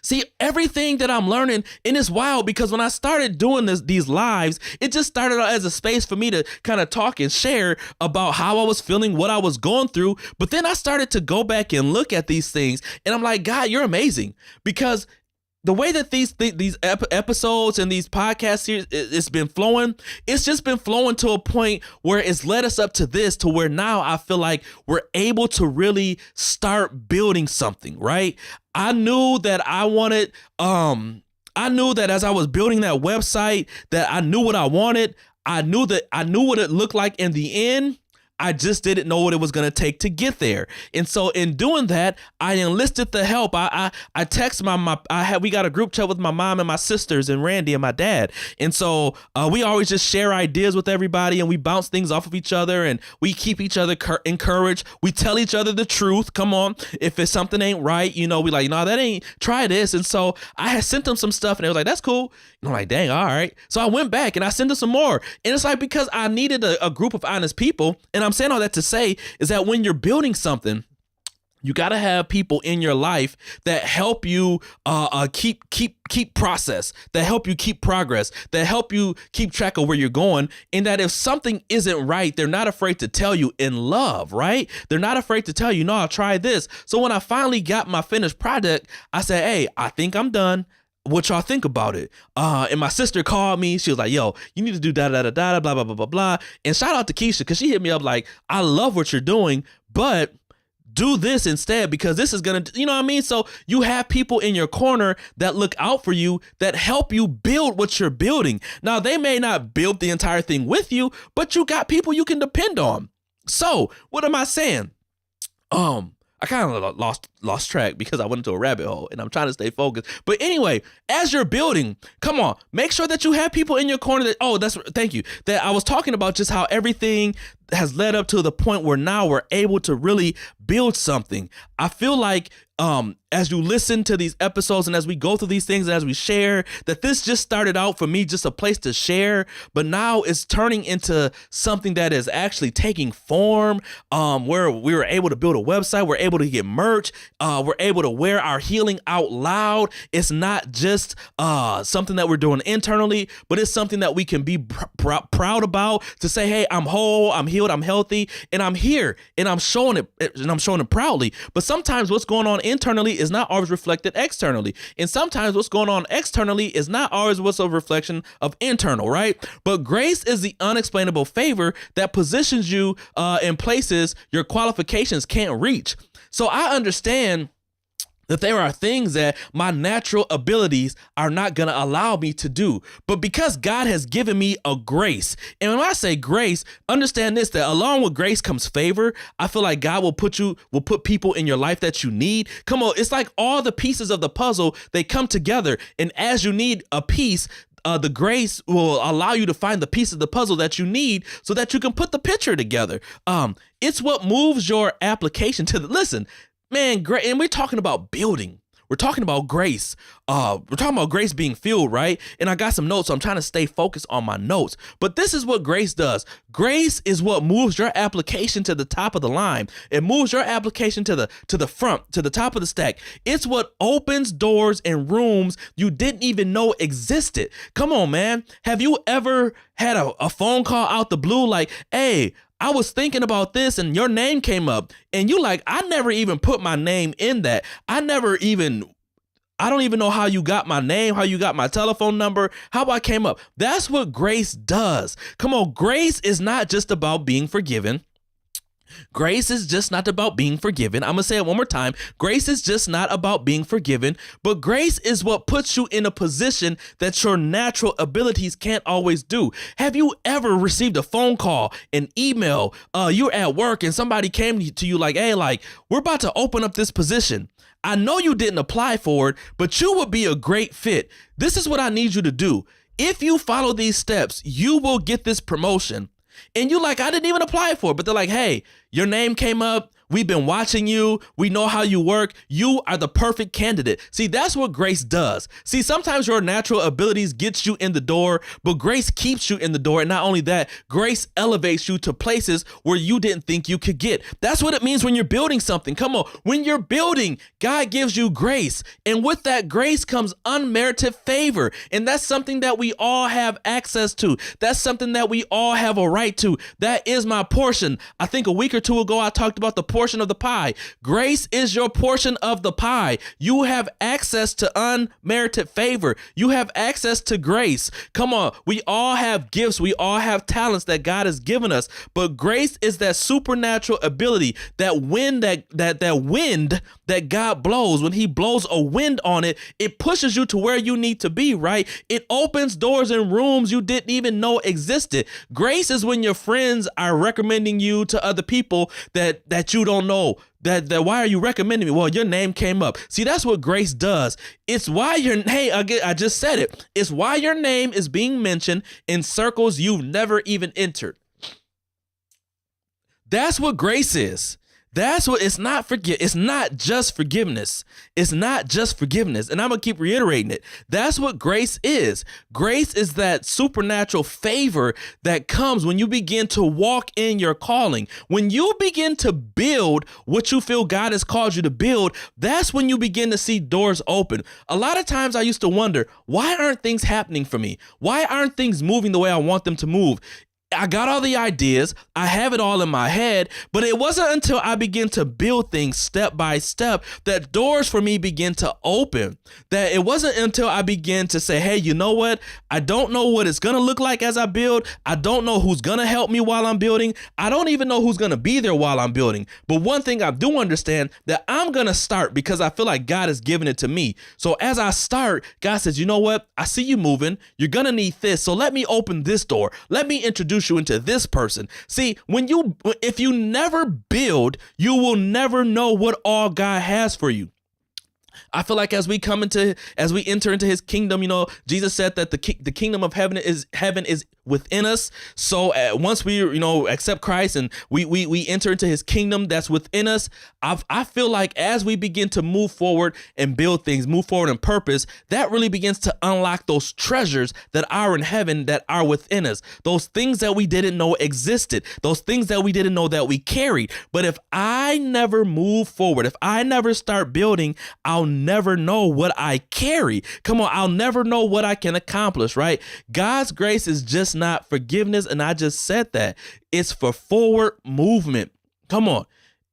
See, everything that I'm learning, and it's wild because when I started doing these lives, it just started out as a space for me to kind of talk and share about how I was feeling, what I was going through. But then I started to go back and look at these things, and I'm like, God, you're amazing, because the way that these episodes and these podcast series, it's been flowing, it's just been flowing to a point where it's led us up to this, to where now I feel like we're able to really start building something, right? I knew that as I was building that website, that I knew what I wanted. I knew what it looked like in the end. I just didn't know what it was going to take to get there. And so in doing that, I enlisted the help. I text we got a group chat with my mom and my sisters and Randy and my dad. And so we always just share ideas with everybody, and we bounce things off of each other, and we keep each other encouraged. We tell each other the truth. Come on. If it's something ain't right, we like, no, that ain't, try this. And so I had sent them some stuff, and they was like, that's cool. And I'm like, dang, all right. So I went back and I sent them some more. And it's like, because I needed a group of honest people. And I'm saying all that to say is that when you're building something, you got to have people in your life that help you keep process, that help you keep progress, that help you keep track of where you're going. And that if something isn't right, they're not afraid to tell you in love, right? They're not afraid to tell you, no, I'll try this. So when I finally got my finished project, I said, hey, I think I'm done. What y'all think about it? And my sister called me. She was like, yo, you need to do da da da da blah, blah, blah, blah, blah. And shout out to Keisha, because she hit me up like, I love what you're doing, but do this instead, because this is going to, you know what I mean? So you have people in your corner that look out for you, that help you build what you're building. Now, they may not build the entire thing with you, but you got people you can depend on. So what am I saying? I kind of lost track because I went into a rabbit hole and I'm trying to stay focused. But anyway, as you're building, come on, make sure that you have people in your corner thank you. That I was talking about just how everything has led up to the point where now we're able to really build something. I feel like as you listen to these episodes and as we go through these things and as we share, that this just started out for me just a place to share, but now it's turning into something that is actually taking form, where we were able to build a website, we're able to get merch, we're able to wear our healing out loud. It's not just something that we're doing internally, but it's something that we can be proud about, to say, hey, I'm whole, I'm healed, I'm healthy, and I'm here, and I'm showing it proudly. But sometimes what's going on internally is not always reflected externally. And sometimes what's going on externally is not always what's a reflection of internal, right? But grace is the unexplainable favor that positions you in places your qualifications can't reach. So I understand that there are things that my natural abilities are not going to allow me to do. But because God has given me a grace, and when I say grace, understand this, that along with grace comes favor. I feel like God will put people in your life that you need. Come on, it's like all the pieces of the puzzle, they come together. And as you need a piece, the grace will allow you to find the piece of the puzzle that you need so that you can put the picture together. It's what moves your application to listen, man, great. And we're talking about building. We're talking about grace. We're talking about grace being filled, right? And I got some notes, so I'm trying to stay focused on my notes. But this is what grace does. Grace is what moves your application to the top of the line. It moves your application to the front, to the top of the stack. It's what opens doors and rooms you didn't even know existed. Come on, man. Have you ever had a phone call out the blue like, hey, I was thinking about this and your name came up, and you like, I never even put my name in that. I don't even know how you got my name, how you got my telephone number, how I came up. That's what grace does. Come on, grace is not just about being forgiven. Grace is just not about being forgiven. I'm going to say it one more time. Grace is just not about being forgiven, but grace is what puts you in a position that your natural abilities can't always do. Have you ever received a phone call, an email, you're at work and somebody came to you like, hey, like, we're about to open up this position. I know you didn't apply for it, but you would be a great fit. This is what I need you to do. If you follow these steps, you will get this promotion. And you like, I didn't even apply for it, but they're like, hey, your name came up. We've been watching you. We know how you work. You are the perfect candidate. See, that's what grace does. See, sometimes your natural abilities get you in the door, but grace keeps you in the door. And not only that, grace elevates you to places where you didn't think you could get. That's what it means when you're building something. Come on. When you're building, God gives you grace. And with that grace comes unmerited favor. And that's something that we all have access to. That's something that we all have a right to. That is my portion. I think a week or two ago, I talked about the portion portion of the pie. Grace is your portion of the pie. You have access to unmerited favor. You have access to grace. Come on. We all have gifts. We all have talents that God has given us. But grace is that supernatural ability, that wind that wind that God blows. When he blows a wind on it, it pushes you to where you need to be, right? It opens doors in rooms you didn't even know existed. Grace is when your friends are recommending you to other people that you don't know. That why are you recommending me? Well, your name came up. See, that's what grace does. It's why I just said it. It's why your name is being mentioned in circles you've never even entered. That's what grace is. That's what it's not just forgiveness. It's not just forgiveness. And I'm going to keep reiterating it. That's what grace is. Grace is that supernatural favor that comes when you begin to walk in your calling. When you begin to build what you feel God has called you to build, that's when you begin to see doors open. A lot of times I used to wonder, why aren't things happening for me? Why aren't things moving the way I want them to move? I got all the ideas. I have it all in my head, but it wasn't until I began to build things step by step that doors for me began to open. That it wasn't until I began to say, hey, you know what? I don't know what it's going to look like as I build. I don't know who's going to help me while I'm building. I don't even know who's going to be there while I'm building. But one thing I do understand, that I'm going to start because I feel like God has given it to me. So as I start, God says, you know what? I see you moving. You're going to need this. So let me open this door. Let me introduce you into this person. See, if you never build, you will never know what all God has for you. I feel like as we enter into his kingdom, Jesus said that the kingdom of heaven is within us. So once we, accept Christ and we enter into his kingdom that's within us, I feel like as we begin to move forward and build things, move forward in purpose, that really begins to unlock those treasures that are in heaven that are within us. Those things that we didn't know existed, those things that we didn't know that we carried. But if I never move forward, if I never start building, I'll never know what I carry. Come on, I'll never know what I can accomplish, right? God's grace is just not forgiveness, and I just said that. It's for forward movement. Come on.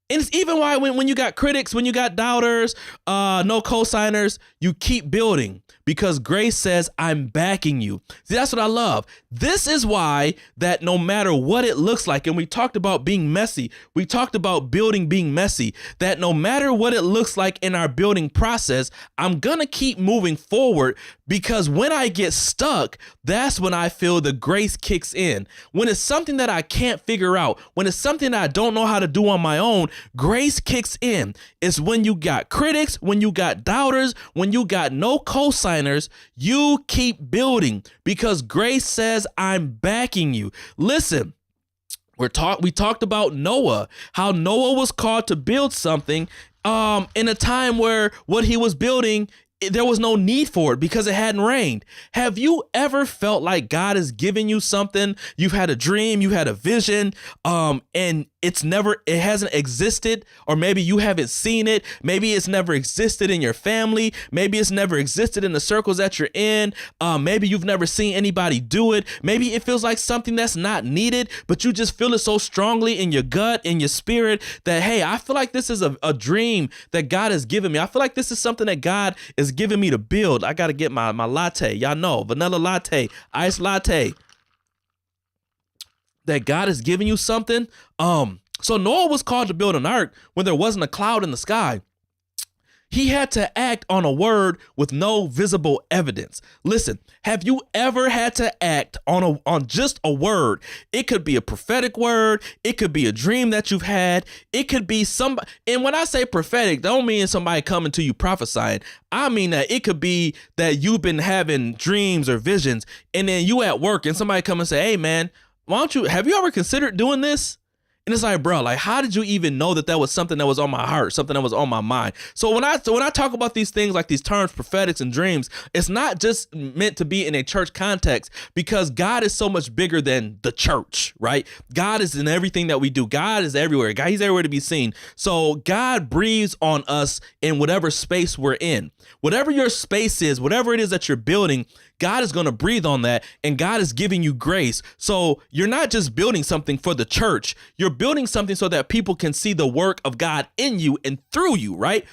And it's even why when you got critics, when you got doubters, no co-signers, you keep building because grace says, I'm backing you. See, that's what I love. This is why that no matter what it looks like, and we talked about being messy, we talked about building being messy, that no matter what it looks like in our building process, I'm going to keep moving forward because when I get stuck, that's when I feel the grace kicks in. When it's something that I can't figure out, when it's something that I don't know how to do on my own, grace kicks in. It's when you got critics, when you got doubters, when you got no co-signers, you keep building because grace says, I'm backing you. Listen, we talked about Noah, how Noah was called to build something in a time where what he was building, there was no need for it because it hadn't rained. Have you ever felt like God has given you something? You've had a dream, you had a vision, and it hasn't existed, or maybe you haven't seen it. Maybe it's never existed in your family. Maybe it's never existed in the circles that you're in. Maybe you've never seen anybody do it. Maybe it feels like something that's not needed, but you just feel it so strongly in your gut, in your spirit that, hey, I feel like this is a dream that God has given me. I feel like this is something that God is giving me to build. I got to get my latte. Y'all know, vanilla latte, iced latte. That God is giving you something. So Noah was called to build an ark when there wasn't a cloud in the sky. He had to act on a word with no visible evidence. Listen, have you ever had to act on just a word? It could be a prophetic word. It could be a dream that you've had. It could be somebody. And when I say prophetic, that don't mean somebody coming to you prophesying. I mean that it could be that you've been having dreams or visions, and then you at work and somebody come and say, hey man, have you ever considered doing this? And it's like, bro, like, how did you even know that was something that was on my heart, something that was on my mind? So when I talk about these things, like these terms, prophetics and dreams, it's not just meant to be in a church context, because God is so much bigger than the church, right? God is in everything that we do. God is everywhere. God, he's everywhere to be seen. So God breathes on us in whatever space we're in. Whatever your space is, whatever it is that you're building, God is going to breathe on that, and God is giving you grace. So you're not just building something for the church. You're building something so that people can see the work of God in you and through you, right?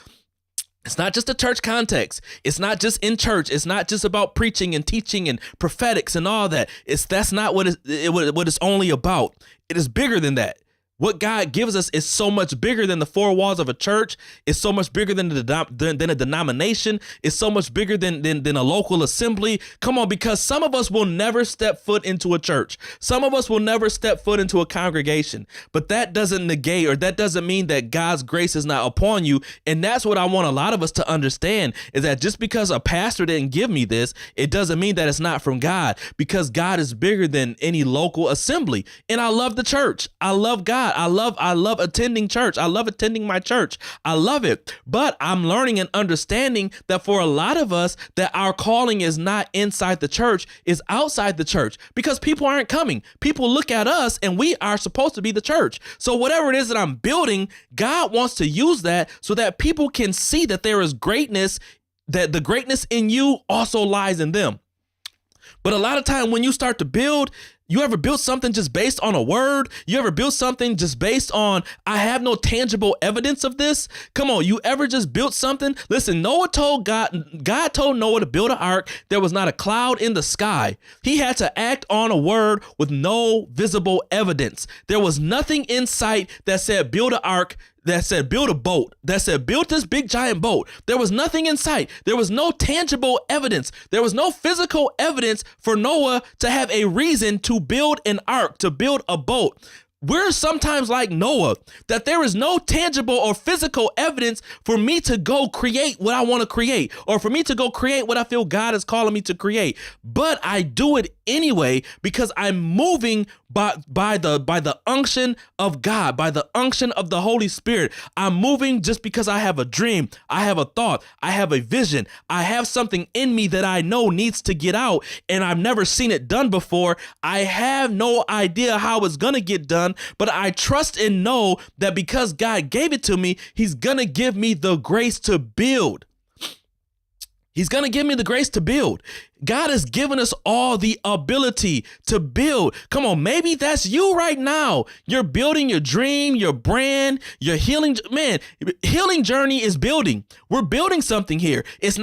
It's not just a church context. It's not just in church. It's not just about preaching and teaching and prophetics and all that. That's not what it's only about. It is bigger than that. What God gives us is so much bigger than the four walls of a church. It's so much bigger than a denomination. It's so much bigger than a local assembly. Come on, because some of us will never step foot into a church. Some of us will never step foot into a congregation. But that doesn't negate, or that doesn't mean that God's grace is not upon you. And that's what I want a lot of us to understand, is that just because a pastor didn't give me this, it doesn't mean that it's not from God, because God is bigger than any local assembly. And I love the church. I love God. I love attending church. I love attending my church. I love it. But I'm learning and understanding that for a lot of us, that our calling is not inside the church, is outside the church, because people aren't coming. People look at us and we are supposed to be the church. So whatever it is that I'm building, God wants to use that so that people can see that there is greatness, that the greatness in you also lies in them. But a lot of time when you start to build, you ever built something just based on a word? You ever built something just based on, I have no tangible evidence of this? Come on, you ever just built something? Listen, God told Noah to build an ark. There was not a cloud in the sky. He had to act on a word with no visible evidence. There was nothing in sight that said build an ark, that said build a boat, that said build this big giant boat. There was nothing in sight. There was no tangible evidence. There was no physical evidence for Noah to have a reason to build an ark, to build a boat. We're sometimes like Noah, that there is no tangible or physical evidence for me to go create what I want to create, or for me to go create what I feel God is calling me to create. But I do it anyway because I'm moving by the unction of God, by the unction of the Holy Spirit. I'm moving just because I have a dream, I have a thought, I have a vision, I have something in me that I know needs to get out, and I've never seen it done before. I have no idea how it's gonna get done, but I trust and know that because God gave it to me, He's gonna give me the grace to build. He's going to give me the grace to build. God has given us all the ability to build. Come on, maybe that's you right now. You're building your dream, your brand, your healing. Man, healing journey is building. We're building something here. It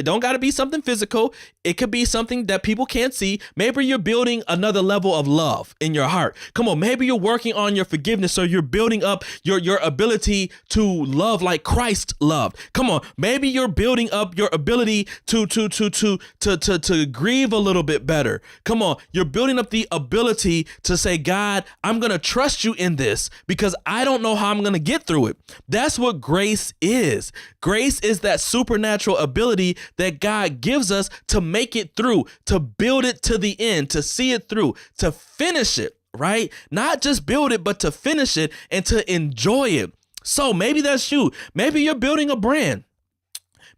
don't got to be something physical. It could be something that people can't see. Maybe you're building another level of love in your heart. Come on, maybe you're working on your forgiveness, so you're building up your ability to love like Christ loved. Come on, maybe you're building up your ability to grieve a little bit better. Come on, you're building up the ability to say, God, I'm going to trust you in this because I don't know how I'm going to get through it. That's what grace is. Grace is that supernatural ability that God gives us to make it through, to build it to the end, to see it through, to finish it, right? Not just build it, but to finish it and to enjoy it. So maybe that's you. Maybe you're building a brand.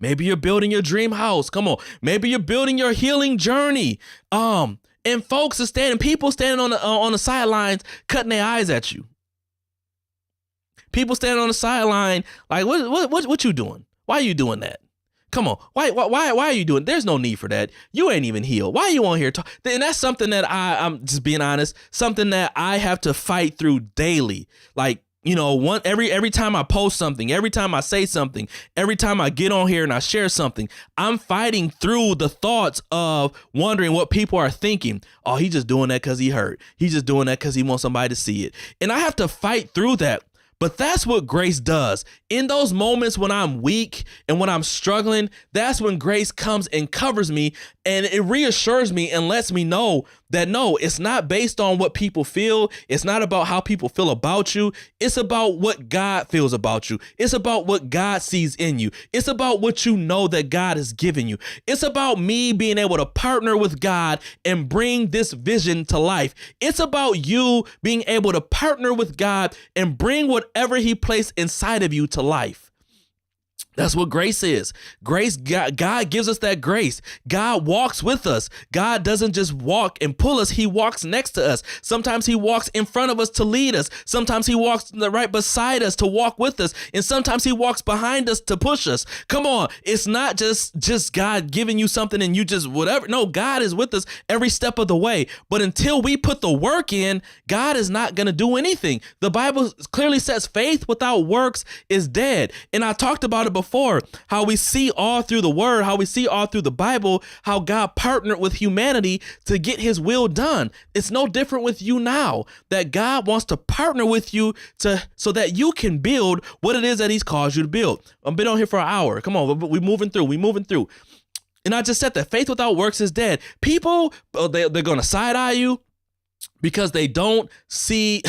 Maybe you're building your dream house. Come on. Maybe you're building your healing journey. And folks are people standing on the sidelines, cutting their eyes at you. People standing on the sideline, like, what you doing? Why are you doing that? Come on. Why are you doing? There's no need for that. You ain't even healed. Why are you on here? And that's something that I'm just being honest, something that I have to fight through daily. Like, you know, every time I post something, every time I say something, every time I get on here and I share something, I'm fighting through the thoughts of wondering what people are thinking. Oh, he's just doing that because he hurt. He's just doing that because he wants somebody to see it. And I have to fight through that. But that's what grace does. In those moments when I'm weak and when I'm struggling, that's when grace comes and covers me, and it reassures me and lets me know that no, it's not based on what people feel. It's not about how people feel about you. It's about what God feels about you. It's about what God sees in you. It's about what you know that God has given you. It's about me being able to partner with God and bring this vision to life. It's about you being able to partner with God and bring whatever He placed inside of you to life. That's what grace is. Grace, God gives us that grace. God walks with us. God doesn't just walk and pull us. He walks next to us. Sometimes he walks in front of us to lead us. Sometimes he walks right beside us to walk with us. And sometimes he walks behind us to push us. Come on. It's not just God giving you something and you just whatever. No, God is with us every step of the way. But until we put the work in, God is not going to do anything. The Bible clearly says faith without works is dead. And I talked about it before, how we see all through the word, how we see all through the Bible, how God partnered with humanity to get his will done. It's no different with you now, that God wants to partner with you so that you can build what it is that he's caused you to build. I've been on here for an hour. Come on, we're moving through. And I just said that faith without works is dead. People, they're going to side eye you because they don't see,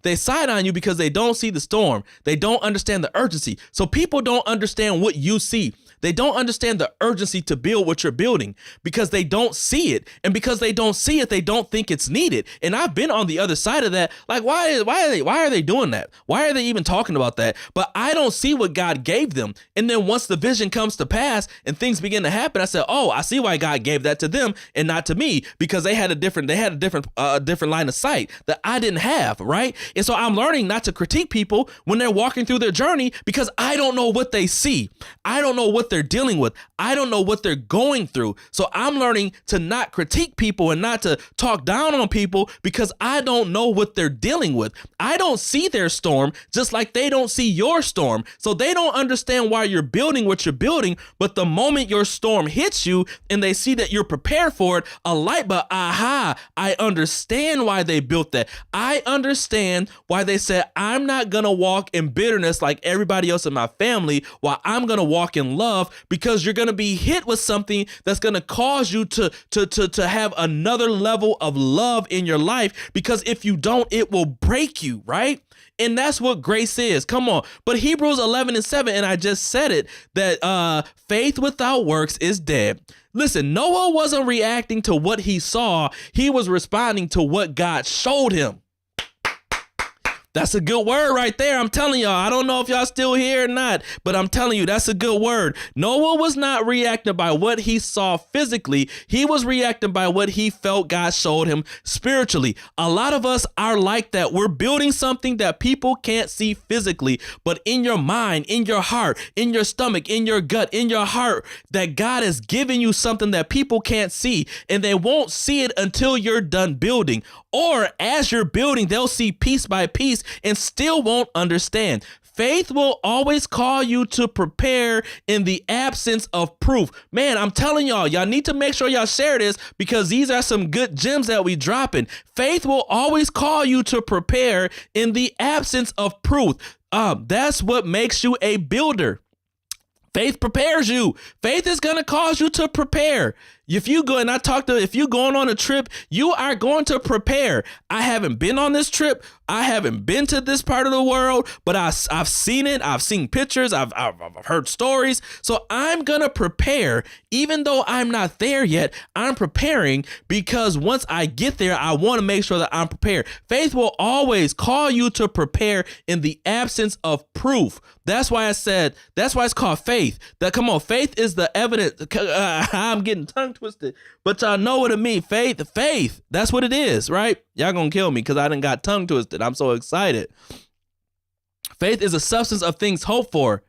they side on you because they don't see the storm. They don't understand the urgency. So people don't understand what you see. They don't understand the urgency to build what you're building because they don't see it. And because they don't see it, they don't think it's needed. And I've been on the other side of that. Like, why are they doing that? Why are they even talking about that? But I don't see what God gave them. And then once the vision comes to pass and things begin to happen, I said, oh, I see why God gave that to them and not to me, because they had a different line of sight that I didn't have, right? And so I'm learning not to critique people when they're walking through their journey because I don't know what they see. I don't know what they're dealing with. I don't know what they're going through. So I'm learning to not critique people and not to talk down on people because I don't know what they're dealing with. I don't see their storm, just like they don't see your storm. So they don't understand why you're building what you're building. But the moment your storm hits you and they see that you're prepared for it, a light bulb, aha, I understand why they built that. I understand why they said, I'm not going to walk in bitterness like everybody else in my family, while I'm going to walk in love, because you're going to be hit with something that's going to cause you to have another level of love in your life, because if you don't, it will break you, right? And that's what grace is. Come on. But Hebrews 11:7, and I just said it, that faith without works is dead. Listen, Noah wasn't reacting to what he saw. He was responding to what God showed him. That's a good word right there. I'm telling y'all. I don't know if y'all still here or not, but I'm telling you, that's a good word. Noah was not reacting by what he saw physically. He was reacting by what he felt God showed him spiritually. A lot of us are like that. We're building something that people can't see physically, but in your mind, in your heart, in your stomach, in your gut, in your heart, that God has given you something that people can't see, and they won't see it until you're done building. Or as you're building, they'll see piece by piece and still won't understand. Faith will always call you to prepare in the absence of proof. Man, I'm telling y'all need to make sure y'all share this, because these are some good gems that we dropping. Faith will always call you to prepare in the absence of proof. That's what makes you a builder. Faith prepares you. Faith is going to cause you to prepare. If you go, and if you're going on a trip, you are going to prepare. I haven't been on this trip. I haven't been to this part of the world, but I've seen it. I've seen pictures. I've heard stories. So I'm going to prepare. Even though I'm not there yet, I'm preparing, because once I get there, I want to make sure that I'm prepared. Faith will always call you to prepare in the absence of proof. That's why it's called faith. Come on, faith is the evidence. I'm getting tongue twisted, but y'all know what it means. Faith, that's what it is, right? Y'all gonna kill me because I done got tongue twisted. I'm so excited. Faith is a substance of things hoped for,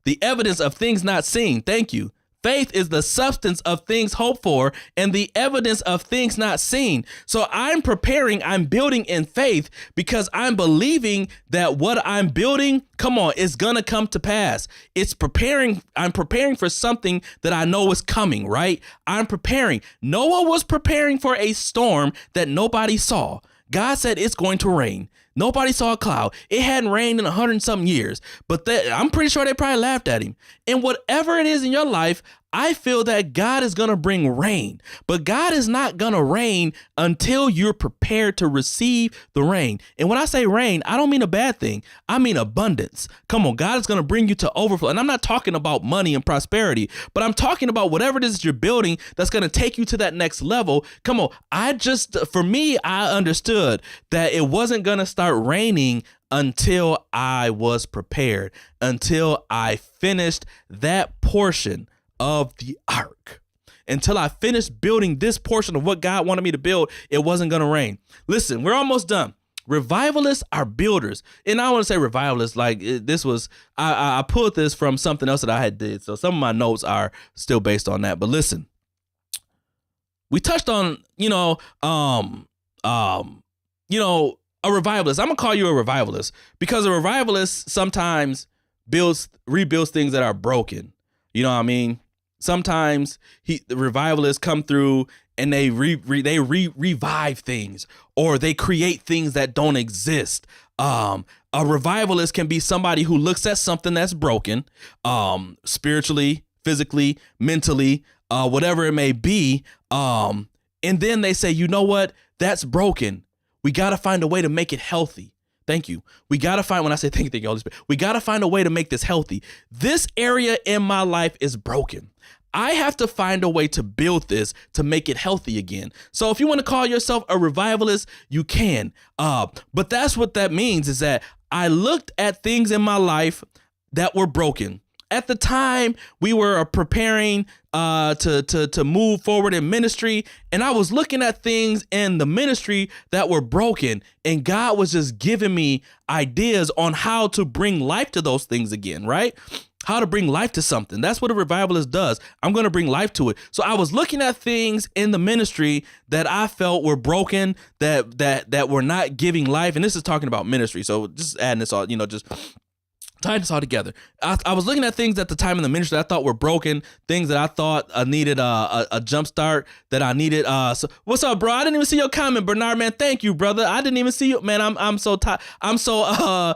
the evidence of things not seen. Thank you. Faith is the substance of things hoped for and the evidence of things not seen. So I'm preparing, I'm building in faith, because I'm believing that what I'm building, come on, is going to come to pass. I'm preparing for something that I know is coming, right? I'm preparing. Noah was preparing for a storm that nobody saw. God said it's going to rain. Nobody saw a cloud. It hadn't rained in 100-something years, but I'm pretty sure they probably laughed at him. And whatever it is in your life, I feel that God is going to bring rain, but God is not going to rain until you're prepared to receive the rain. And when I say rain, I don't mean a bad thing. I mean abundance. Come on, God is going to bring you to overflow. And I'm not talking about money and prosperity, but I'm talking about whatever it is you're building that's going to take you to that next level. Come on. For me, I understood that it wasn't going to stop start raining until I was prepared, until I finished that portion of the ark. Until I finished building this portion of what God wanted me to build, it wasn't going to rain. Listen, we're almost done. Revivalists are builders. And I want to say revivalists, like this was, I pulled this from something else that I had did. So some of my notes are still based on that. But listen, we touched on, a revivalist. I'm gonna call you a revivalist because a revivalist sometimes rebuilds things that are broken. You know what I mean? Sometimes the revivalists come through and they revive things, or they create things that don't exist. A revivalist can be somebody who looks at something that's broken, spiritually, physically, mentally, whatever it may be, and then they say, you know what? That's broken. We got to find a way to make it healthy. Thank you. We got to find, when I say thank you, Holy Spirit, we got to find a way to make this healthy. This area in my life is broken. I have to find a way to build this to make it healthy again. So if you want to call yourself a revivalist, you can. But that's what that means, is that I looked at things in my life that were broken. At the time, we were preparing to move forward in ministry, and I was looking at things in the ministry that were broken, and God was just giving me ideas on how to bring life to those things again, right? How to bring life to something. That's what a revivalist does. I'm going to bring life to it. So I was looking at things in the ministry that I felt were broken, that were not giving life, and this is talking about ministry. So just adding this all, just tied this all together. I was looking at things at the time in the ministry that I thought were broken, things that I thought needed a jump start, that I needed. So what's up, bro? I didn't even see your comment, Bernard, man. Thank you, brother. I didn't even see you, man. I'm so tired. I'm so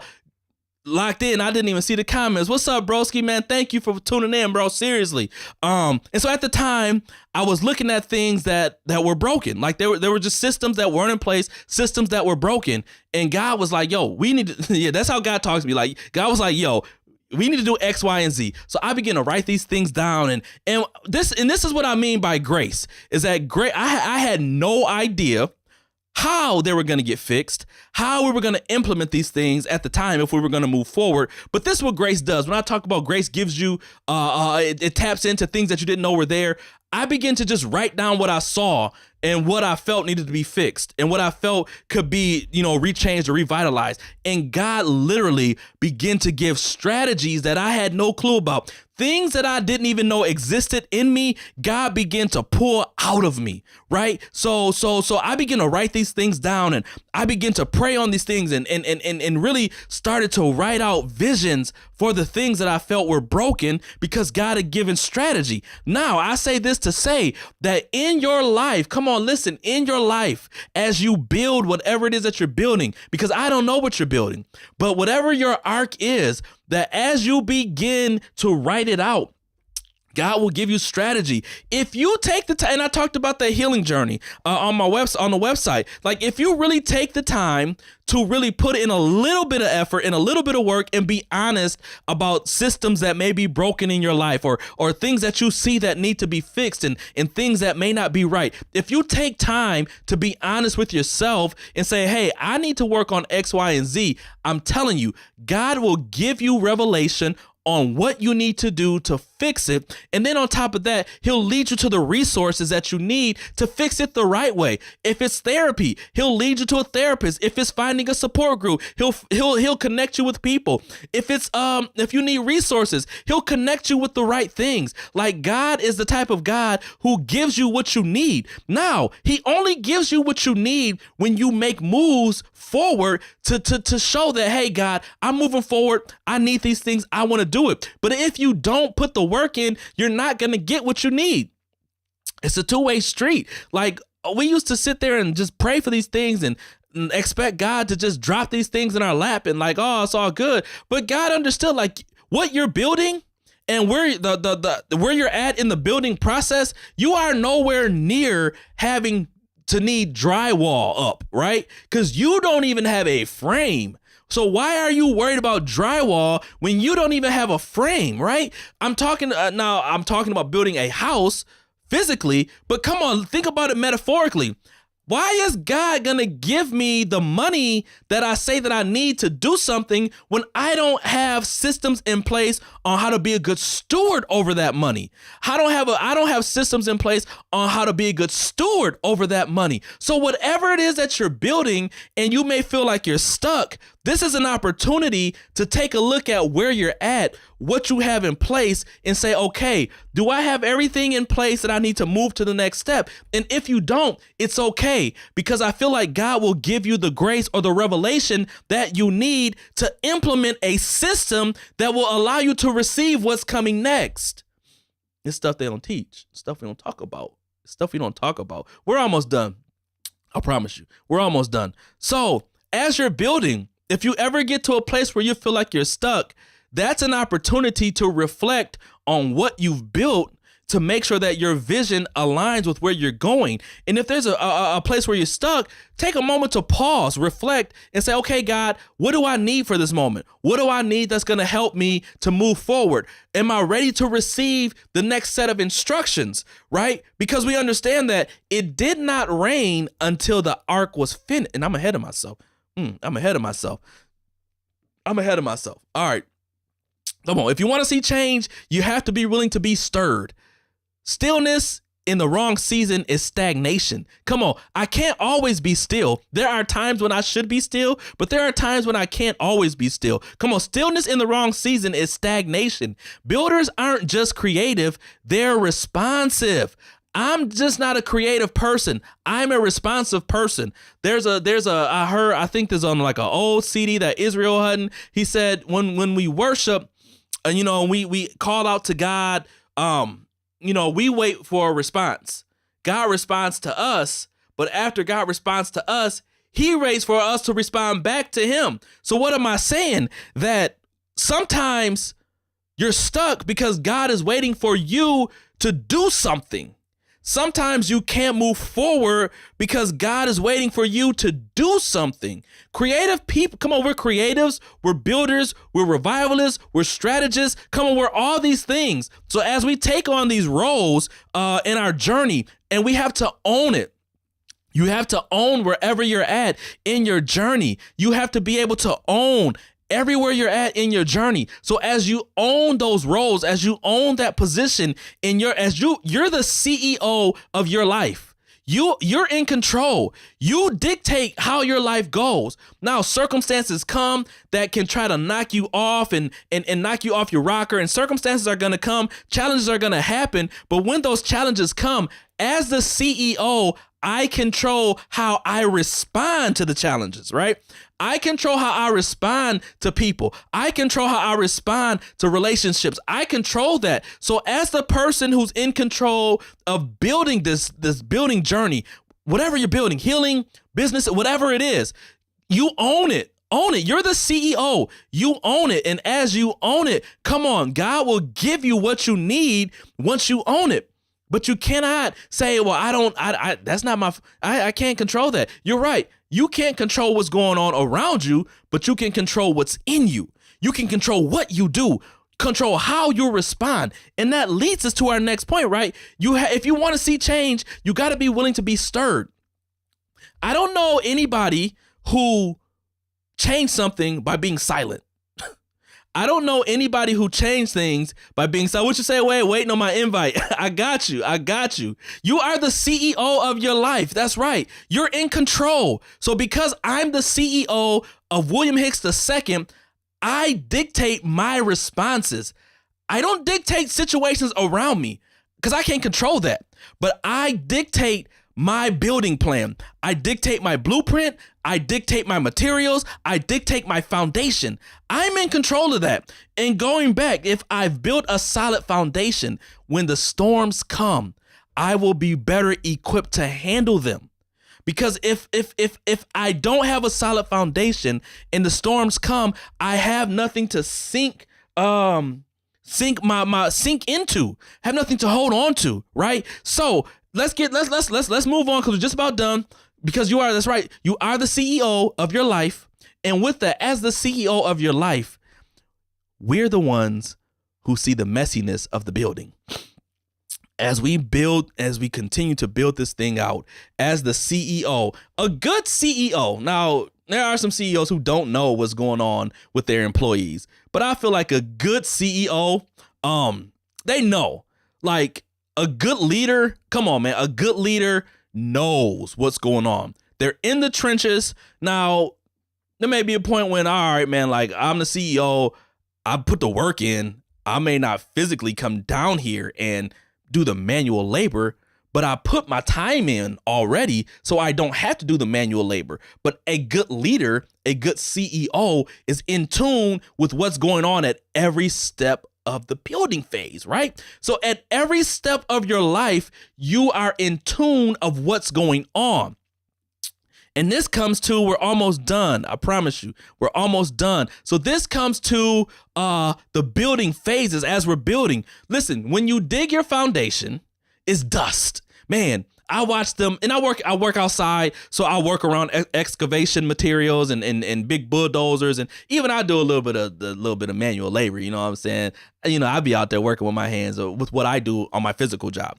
locked in. I didn't even see the comments. What's up, broski, man? Thank you for tuning in, bro. Seriously. And so at the time, I was looking at things that were broken. Like there were just systems that weren't in place, systems that were broken. And God was like, yo, we need to, yeah, that's how God talks to me. Like God was like, yo, we need to do X, Y, and Z. So I began to write these things down. And this is what I mean by grace, is that I had no idea how they were going to get fixed, how we were going to implement these things at the time if we were going to move forward. But this is what grace does. When I talk about grace gives you, it taps into things that you didn't know were there. I began to just write down what I saw and what I felt needed to be fixed and what I felt could be, rechanged or revitalized. And God literally began to give strategies that I had no clue about. Things that I didn't even know existed in me, God began to pour out of me, right? So I began to write these things down, and I began to pray on these things and really started to write out visions for the things that I felt were broken because God had given strategy. Now, I say this to say that in your life, come on, listen, in your life, as you build whatever it is that you're building, because I don't know what you're building, but whatever your arc is, that as you begin to write it out, God will give you strategy. If you take the time, and I talked about the healing journey on the website. Like if you really take the time to really put in a little bit of effort and a little bit of work and be honest about systems that may be broken in your life or things that you see that need to be fixed and things that may not be right. If you take time to be honest with yourself and say, hey, I need to work on X, Y, and Z, I'm telling you, God will give you revelation on what you need to do to fix it. And then on top of that, he'll lead you to the resources that you need to fix it the right way. If it's therapy, he'll lead you to a therapist. If it's finding a support group, he'll connect you with people. If it's if you need resources, he'll connect you with the right things. Like God is the type of God who gives you what you need. Now, he only gives you what you need when you make moves forward to show that, hey, God, I'm moving forward. I need these things. I want to do it. But if you don't put the work in, you're not going to get what you need. It's a two-way street. Like we used to sit there and just pray for these things and expect God to just drop these things in our lap and like, oh, it's all good. But God understood like what you're building and where where you're at in the building process, you are nowhere near having to need drywall up, right? Because you don't even have a frame. So why are you worried about drywall when you don't even have a frame, right? I'm talking about building a house physically, but come on, think about it metaphorically. Why is God going to give me the money that I say that I need to do something when I don't have systems in place on how to be a good steward over that money? I don't have systems in place on how to be a good steward over that money. So whatever it is that you're building and you may feel like you're stuck, this is an opportunity to take a look at where you're at, what you have in place, and say, okay, do I have everything in place that I need to move to the next step? And if you don't, it's okay, because I feel like God will give you the grace or the revelation that you need to implement a system that will allow you to receive what's coming next. It's stuff they don't teach, stuff we don't talk about, stuff we don't talk about. We're almost done. I promise you, we're almost done. So as you're building, if you ever get to a place where you feel like you're stuck, that's an opportunity to reflect on what you've built to make sure that your vision aligns with where you're going. And if there's a place where you're stuck, take a moment to pause, reflect, and say, okay, God, what do I need for this moment? What do I need that's going to help me to move forward? Am I ready to receive the next set of instructions, right? Because we understand that it did not rain until the ark was finished. And I'm ahead of myself. I'm ahead of myself. All right. Come on. If you want to see change, you have to be willing to be stirred. Stillness in the wrong season is stagnation. Come on. I can't always be still. There are times when I should be still, but there are times when I can't always be still. Come on. Stillness in the wrong season is stagnation. Builders aren't just creative. They're responsive. I'm just not a creative person. I'm a responsive person. I think there's on like an old CD that Israel Hutton, he said, when we worship, we call out to God, we wait for a response. God responds to us, but after God responds to us, he waits for us to respond back to him. So what am I saying? That sometimes you're stuck because God is waiting for you to do something. Sometimes you can't move forward because God is waiting for you to do something. Creative people, come on, we're creatives, we're builders, we're revivalists, we're strategists. Come on, we're all these things. So as we take on these roles in our journey, and we have to own it. You have to own wherever you're at in your journey. You have to be able to own everywhere you're at in your journey. So as you own those roles, as you own that position you're the CEO of your life. You're in control. You dictate how your life goes. Now, circumstances come that can try to knock you off and knock you off your rocker, and circumstances are going to come. Challenges are going to happen. But when those challenges come, as the CEO, I control how I respond to the challenges, right? I control how I respond to people. I control how I respond to relationships. I control that. So as the person who's in control of building this building journey, whatever you're building, healing, business, whatever it is, you own it. Own it. You're the CEO. You own it. And as you own it, come on, God will give you what you need once you own it. But you cannot say, well, I can't control that. You're right. You can't control what's going on around you, but you can control what's in you. You can control what you do, control how you respond. And that leads us to our next point, right? If you want to see change, you got to be willing to be stirred. I don't know anybody who changed something by being silent. I don't know anybody who changed things by being silent. What you say? Waiting on my invite. I got you. You are the CEO of your life. That's right. You're in control. So because I'm the CEO of William Hicks II, I dictate my responses. I don't dictate situations around me because I can't control that. But I dictate my building plan. I dictate my blueprint. I dictate my materials. I dictate my foundation. I'm in control of that. And going back, if I've built a solid foundation, when the storms come, I will be better equipped to handle them. Because if I don't have a solid foundation and the storms come, I have nothing to sink into, have nothing to hold on to, right? So let's move on, because we're just about done. Because that's right. You are the CEO of your life. And with that, as the CEO of your life, we're the ones who see the messiness of the building. as we continue to build this thing out as the CEO, a good CEO. Now, there are some CEOs who don't know what's going on with their employees, but I feel like a good CEO, they know. Like a good leader, come on, man, a good leader knows what's going on. They're in the trenches. Now, there may be a point when, all right, man, like I'm the CEO, I put the work in. I may not physically come down here and do the manual labor, but I put my time in already, so I don't have to do the manual labor. But a good leader, a good CEO is in tune with what's going on at every step of the building phase, right? So at every step of your life, you are in tune of what's going on. And this comes to, we're almost done. I promise you, we're almost done. So this comes to the building phases as we're building. Listen, when you dig your foundation, it's dust. Man, I watch them, and I work outside, so I work around excavation materials and big bulldozers, and even I do a little bit of manual labor. You know what I'm saying? You know, I be out there working with my hands with what I do on my physical job,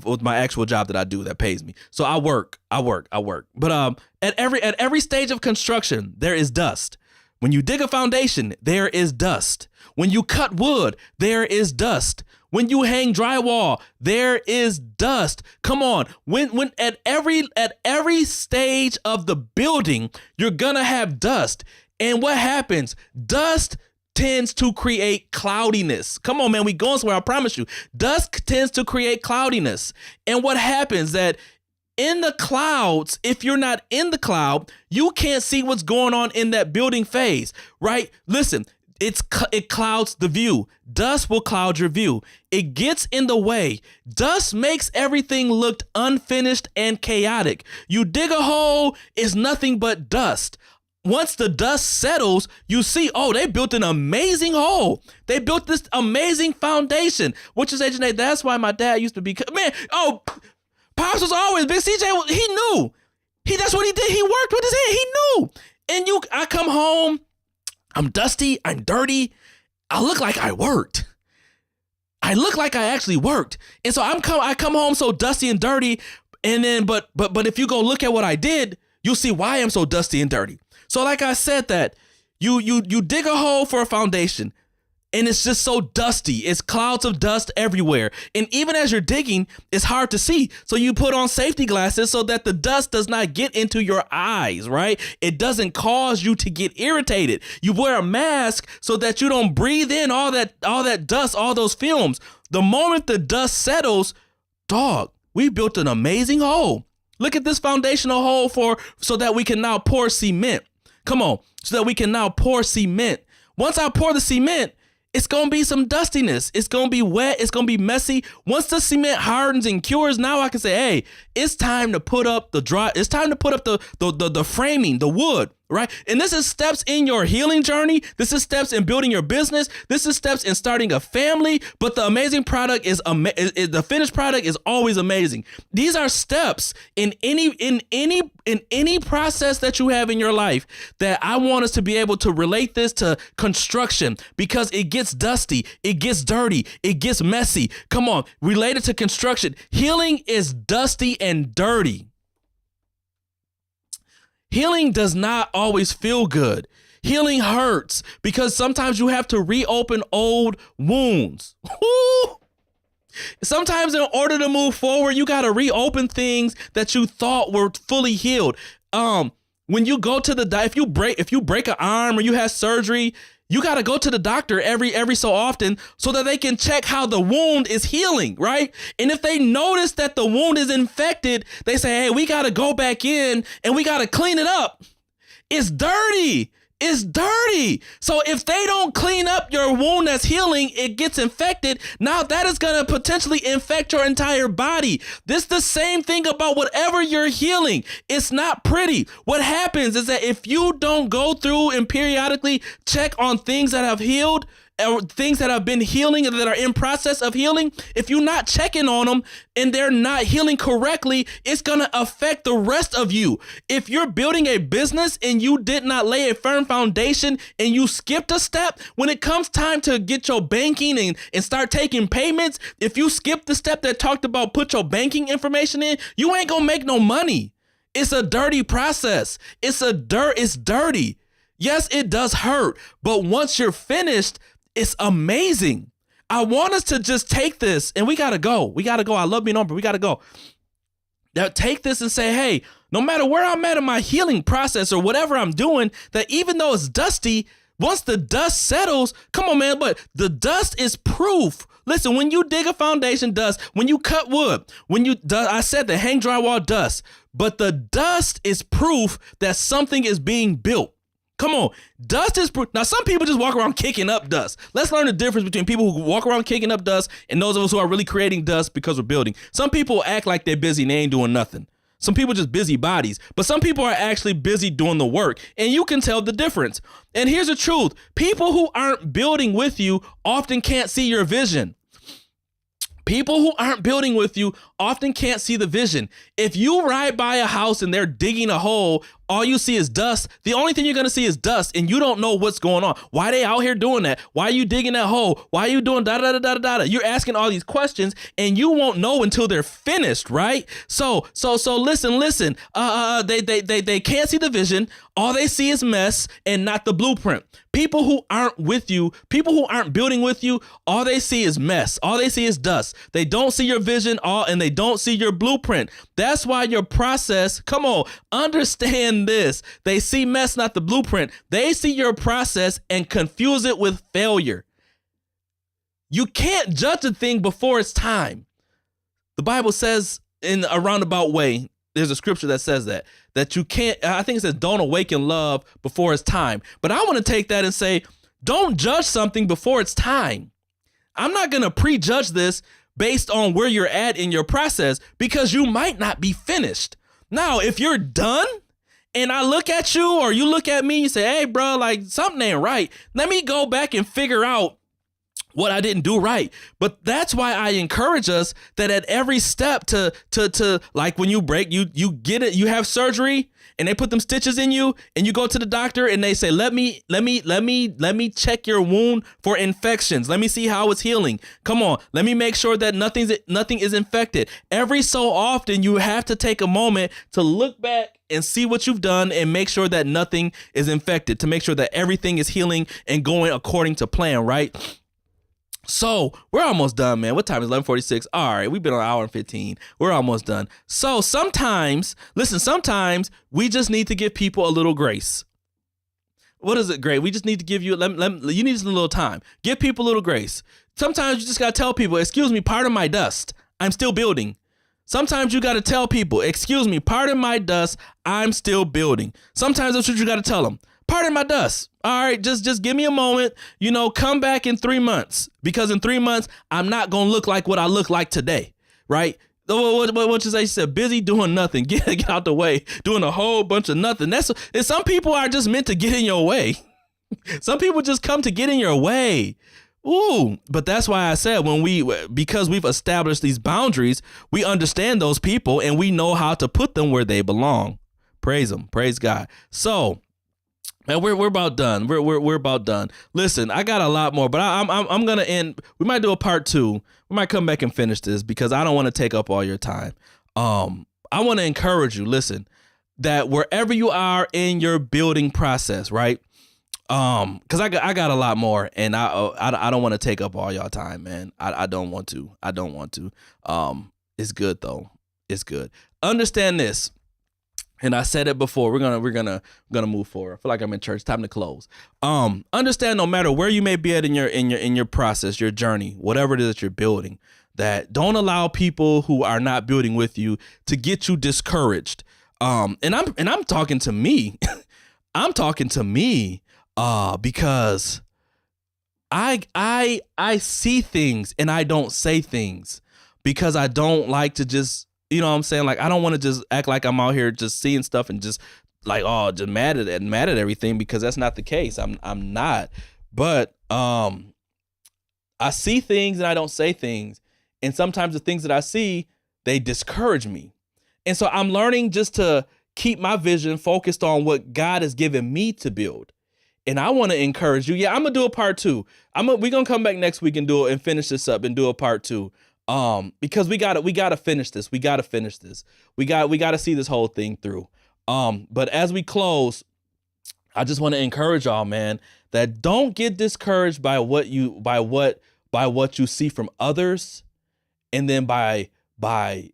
with my actual job that I do that pays me. So I work. But at every stage of construction, there is dust. When you dig a foundation, there is dust. When you cut wood, there is dust. When you hang drywall, there is dust. Come on. When at every stage of the building, you're gonna have dust. And what happens? Dust tends to create cloudiness. Come on, man, we going somewhere, I promise you. Dust tends to create cloudiness. And what happens that in the clouds, if you're not in the cloud, you can't see what's going on in that building phase, right? Listen, it clouds the view. Dust will cloud your view. It gets in the way. Dust makes everything look unfinished and chaotic. You dig a hole, it's nothing but dust. Once the dust settles, you see, oh, they built an amazing hole. They built this amazing foundation, which is, that's why my dad used to be, man, oh, Pops was always, Big CJ, he knew. That's what he did. He worked with his hand. He knew. And I come home, I'm dusty, I'm dirty. I look like I worked. I look like I actually worked. And so I come home so dusty and dirty. And then, but if you go look at what I did, you'll see why I'm so dusty and dirty. So like I said, that you dig a hole for a foundation, and it's just so dusty. It's clouds of dust everywhere. And even as you're digging, it's hard to see. So you put on safety glasses so that the dust does not get into your eyes, right? It doesn't cause you to get irritated. You wear a mask so that you don't breathe in all that dust, all those fumes. The moment the dust settles, dog, we built an amazing hole. Look at this foundational hole so that we can now pour cement. Come on, so that we can now pour cement. Once I pour the cement, it's going to be some dustiness. It's going to be wet. It's going to be messy. Once the cement hardens and cures, now I can say, hey, it's time to put up the framing, the wood, right? And this is steps in your healing journey. This is steps in building your business. This is steps in starting a family. But the amazing product the finished product is always amazing. These are steps in any process that you have in your life that I want us to be able to relate this to construction, because it gets dusty, it gets dirty, it gets messy. Come on, related to construction. Healing is dusty and dirty. Healing does not always feel good. Healing hurts because sometimes you have to reopen old wounds. Sometimes in order to move forward, you got to reopen things that you thought were fully healed. When you go to if you break an arm or you have surgery, you got to go to the doctor every so often so that they can check how the wound is healing, right? And if they notice that the wound is infected, they say, hey, we got to go back in and we got to clean it up. It's dirty. It's dirty. So if they don't clean up your wound that's healing, it gets infected. Now that is going to potentially infect your entire body. This is the same thing about whatever you're healing. It's not pretty. What happens is that if you don't go through and periodically check on things that have healed, things that have been healing and that are in process of healing, if you're not checking on them and they're not healing correctly, it's going to affect the rest of you. If you're building a business and you did not lay a firm foundation and you skipped a step, when it comes time to get your banking and start taking payments, if you skip the step that talked about put your banking information in, you ain't going to make no money. It's a dirty process. It's dirty. Yes, it does hurt, but once you're finished, it's amazing. I want us to just take this and we got to go. I love being on, but we got to go. Now take this and say, hey, no matter where I'm at in my healing process or whatever I'm doing, that even though it's dusty, once the dust settles, come on, man, but the dust is proof. Listen, when you dig a foundation, dust, when you cut wood, I said the hang drywall dust, but the dust is proof that something is being built. Come on, dust is proof. Now, some people just walk around kicking up dust. Let's learn the difference between people who walk around kicking up dust and those of us who are really creating dust because we're building. Some people act like they're busy and they ain't doing nothing. Some people just busy bodies, but some people are actually busy doing the work, and you can tell the difference. And here's the truth. People who aren't building with you often can't see your vision. People who aren't building with you often can't see the vision. If you ride by a house and they're digging a hole, all you see is dust. The only thing you're going to see is dust, and you don't know what's going on. Why are they out here doing that? Why are you digging that hole? Why are you doing da-da-da-da-da-da? You're asking all these questions, and you won't know until they're finished, right? So listen. They can't see the vision. All they see is mess and not the blueprint. People who aren't with you, people who aren't building with you, all they see is mess. All they see is dust. They don't see your vision, and they don't see your blueprint. That's why your process, come on, understand this. They see mess, not the blueprint. They see your process and confuse it with failure. You can't judge a thing before it's time. The Bible says in a roundabout way, there's a scripture that says that you can't, I think it says, don't awaken love before it's time. But I want to take that and say, don't judge something before it's time. I'm not going to prejudge this based on where you're at in your process because you might not be finished. Now, if you're done and I look at you or you look at me, you say, hey, bro, like something ain't right. Let me go back and figure out what I didn't do right. But that's why I encourage us that at every step to like when you break, you get it, you have surgery and they put them stitches in you and you go to the doctor and they say, let me check your wound for infections. Let me see how it's healing. Come on. Let me make sure that nothing is infected. Every so often you have to take a moment to look back and see what you've done and make sure that nothing is infected, to make sure that everything is healing and going according to plan, right? So we're almost done, man. What time is 11:46? All right, we've been on an hour and 15. We're almost done. So sometimes we just need to give people a little grace. What is it, Grace? We just need to give you, you need a little time. Give people a little grace. Sometimes you just got to tell people, excuse me, pardon my dust. I'm still building. Sometimes you got to tell people, excuse me, pardon my dust. I'm still building. Sometimes that's what you got to tell them. Pardon my dust. All right, just give me a moment. Come back in 3 months because in 3 months, I'm not going to look like what I look like today, right? What you say? She said, busy doing nothing. Get out the way, doing a whole bunch of nothing. And some people are just meant to get in your way. Some people just come to get in your way. Ooh, but that's why I said because we've established these boundaries, we understand those people and we know how to put them where they belong. Praise them. Praise God. So, man, we're about done. We're about done. Listen, I got a lot more, but I'm gonna end. We might do a part 2. We might come back and finish this because I don't want to take up all your time. I want to encourage you. Listen, that wherever you are in your building process, right? Because I got a lot more, and I don't want to take up all y'all time, man. I don't want to. It's good though. It's good. Understand this. And I said it before. We're gonna move forward. I feel like I'm in church. Time to close. Understand, no matter where you may be at in your process, your journey, whatever it is that you're building, that don't allow people who are not building with you to get you discouraged. And I'm talking to me. I'm talking to me. Because I see things and I don't say things because I don't like to just. You know what I'm saying? Like, I don't want to just act like I'm out here just seeing stuff and just like, oh, just mad at everything, because that's not the case. I'm not. But I see things and I don't say things. And sometimes the things that I see, they discourage me. And so I'm learning just to keep my vision focused on what God has given me to build. And I want to encourage you. Yeah, I'm gonna do a part 2. We're gonna come back next week and do it and finish this up and do a part 2. Because we gotta finish this. We gotta finish this. We gotta see this whole thing through. But as we close, I just want to encourage y'all, man, that don't get discouraged by what you see from others, and then by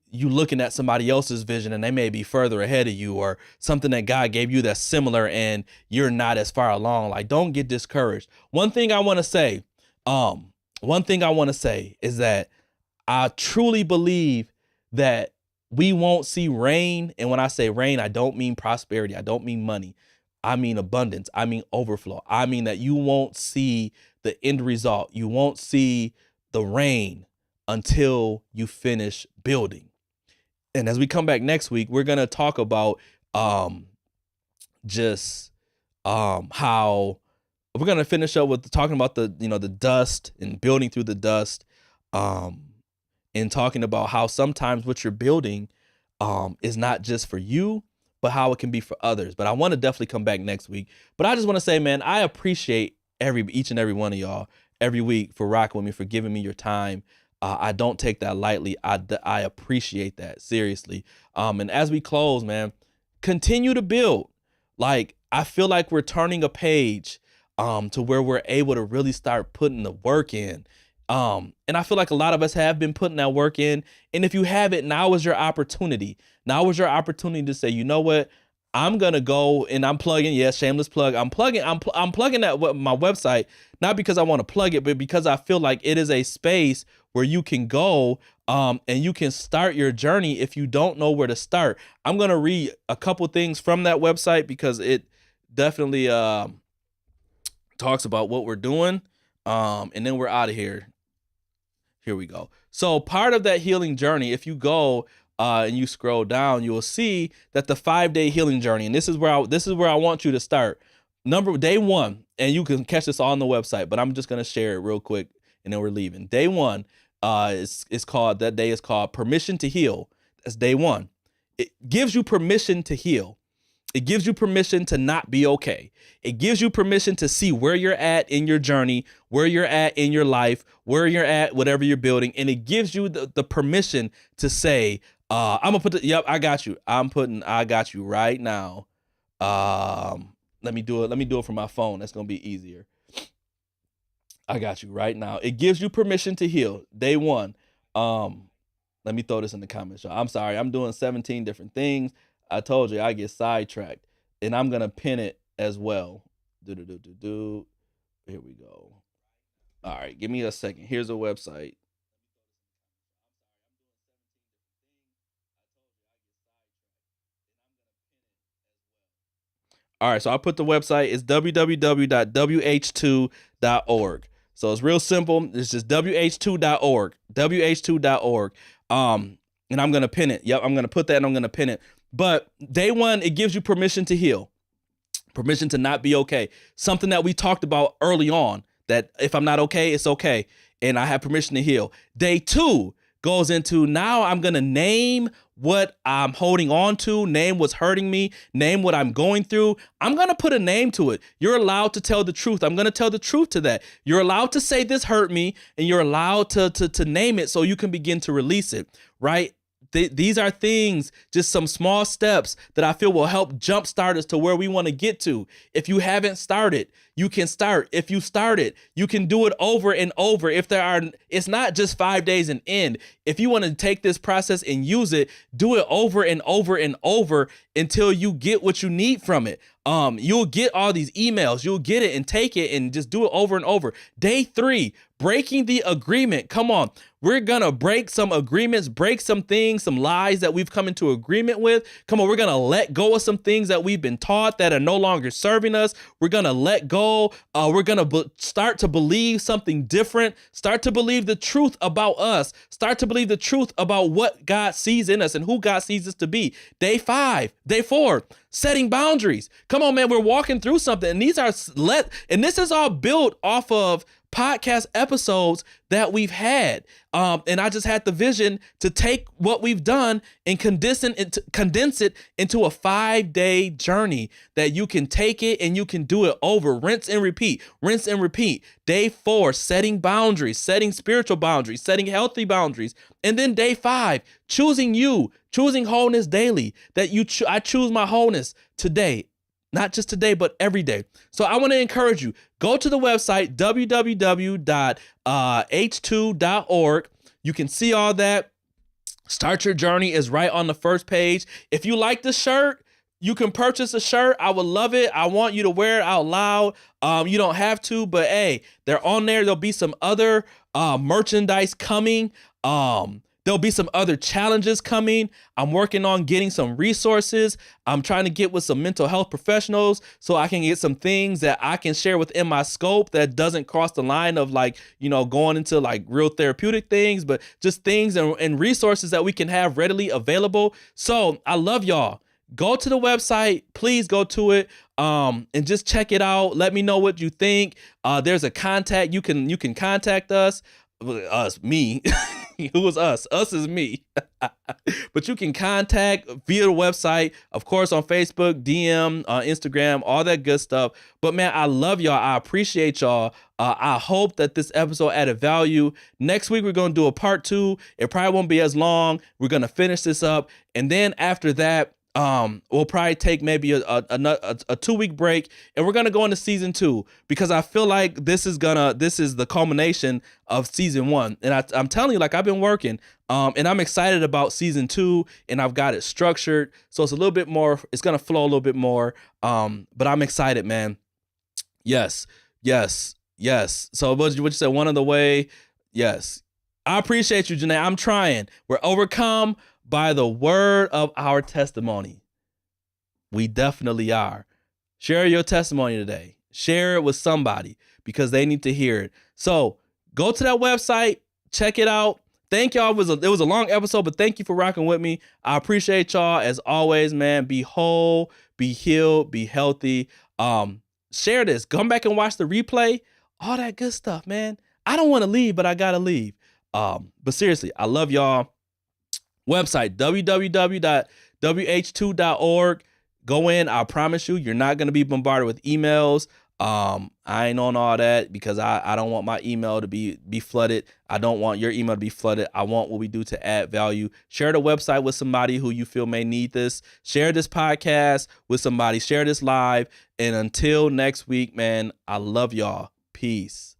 you looking at somebody else's vision and they may be further ahead of you, or something that God gave you that's similar and you're not as far along. Like, don't get discouraged. One thing I want to say is that I truly believe that we won't see rain. And when I say rain, I don't mean prosperity. I don't mean money. I mean abundance. I mean overflow. I mean that you won't see the end result. You won't see the rain until you finish building. And as we come back next week, we're going to talk about how we're going to finish up with talking about the dust and building through the dust, and talking about how sometimes what you're building is not just for you, but how it can be for others. But I want to definitely come back next week. But I just want to say, man, I appreciate each and every one of y'all every week for rocking with me, for giving me your time. I don't take that lightly. I appreciate that, seriously. And as we close, man, continue to build. Like, I feel like we're turning a page to where we're able to really start putting the work in. And I feel like a lot of us have been putting that work in. And if you haven't, now is your opportunity. Now is your opportunity to say, you know what? I'm going to go and I'm plugging. Yes, shameless plug. I'm plugging that my website, not because I want to plug it, but because I feel like it is a space where you can go and you can start your journey if you don't know where to start. I'm going to read a couple things from that website because it definitely talks about what we're doing. And then we're out of here. Here we go. So part of that healing journey, if you go and you scroll down, you will see that the 5-day healing journey, and this is where I want you to start. Day 1, and you can catch this on the website, but I'm just gonna share it real quick, and then we're leaving. Day 1 is called Permission to Heal. That's day 1. It gives you permission to heal. It gives you permission to not be okay. It gives you permission to see where you're at in your journey, where you're at in your life, where you're at, whatever you're building. And it gives you the permission to say, I'm going to put I got you. I got you right now. Let me do it from my phone. That's going to be easier. I got you right now. It gives you permission to heal. Day 1. Let me throw this in the comments, y'all. I'm sorry. I'm doing 17 different things. I told you I get sidetracked, and I'm going to pin it as well. Here we go. All right, give me a second. Here's a website. All right, so I put the website. It's www.wh2.org. So it's real simple. It's just wh2.org. wh2.org. And I'm going to pin it. Yep, I'm going to put that and I'm going to pin it. But day 1, it gives you permission to heal, permission to not be okay. Something that we talked about early on, that if I'm not okay, it's okay. And I have permission to heal. Day 2 goes into, now I'm going to name what I'm holding on to, name what's hurting me, name what I'm going through. I'm going to put a name to it. You're allowed to tell the truth. I'm going to tell the truth to that. You're allowed to say this hurt me, and you're allowed to name it so you can begin to release it, right? These are things, just some small steps that I feel will help jumpstart us to where we want to get to. If you haven't started, you can start. If you started, you can do it over and over. It's not just 5 days and end. If you want to take this process and use it, do it over and over and over until you get what you need from it. You'll get all these emails. You'll get it and take it and just do it over and over. Day 3, breaking the agreement. Come on. We're going to break some agreements, break some things, some lies that we've come into agreement with. Come on, we're going to let go of some things that we've been taught that are no longer serving us. We're going to let go. We're going to start to believe something different. Start to believe the truth about us. Start to believe the truth about what God sees in us and who God sees us to be. Day 4, setting boundaries. Come on, man, we're walking through something. And this is all built off of podcast episodes that we've had. And I just had the vision to take what we've done and condense it into a 5-day journey that you can take it and you can do it over. Rinse and repeat. Day 4, setting boundaries, setting spiritual boundaries, setting healthy boundaries. And then day 5, choosing wholeness daily. That I choose my wholeness today. Not just today, but every day. So I want to encourage you, go to the website, www.h2.org. You can see all that. Start Your Journey is right on the first page. If you like the shirt, you can purchase a shirt. I would love it. I want you to wear it out loud. You don't have to, but hey, they're on there. There'll be some other merchandise coming. There'll be some other challenges coming. I'm working on getting some resources. I'm trying to get with some mental health professionals so I can get some things that I can share within my scope that doesn't cross the line of going into real therapeutic things, but just things and resources that we can have readily available. So I love y'all. Go to the website. Please go to it and just check it out. Let me know what you think. There's a contact. You can contact us. Me. Who was us? Us is me. But you can contact via the website, of course, on Facebook, DM, Instagram, all that good stuff. But man, I love y'all. I appreciate y'all. I hope that this episode added value. Next week, we're going to do a part 2. It probably won't be as long. We're going to finish this up. And then after that, we'll probably take maybe a 2-week break, and we're gonna go into season 2 because I feel like this is the culmination of season 1. And I'm telling you, I've been working, and I'm excited about season 2, and I've got it structured, so it's a little bit more. It's gonna flow a little bit more, but I'm excited, man. Yes. So what you said, one of the way. Yes, I appreciate you, Janae. I'm trying. We're overcome by the word of our testimony. We definitely are. Share your testimony today. Share it with somebody because they need to hear it. So go to that website, check it out. Thank y'all. It was a long episode, but thank you for rocking with me. I appreciate y'all as always, man. Be whole, be healed, be healthy. Share this. Come back and watch the replay. All that good stuff, man. I don't want to leave, but I gotta leave. But seriously, I love y'all. Website, www.wh2.org. Go in. I promise you're not going to be bombarded with emails. I ain't on all that because I don't want my email to be flooded. I don't want your email to be flooded. I want what we do to add value. Share the website with somebody who you feel may need this. Share this podcast with somebody. Share this live. And until next week, man, I love y'all. Peace.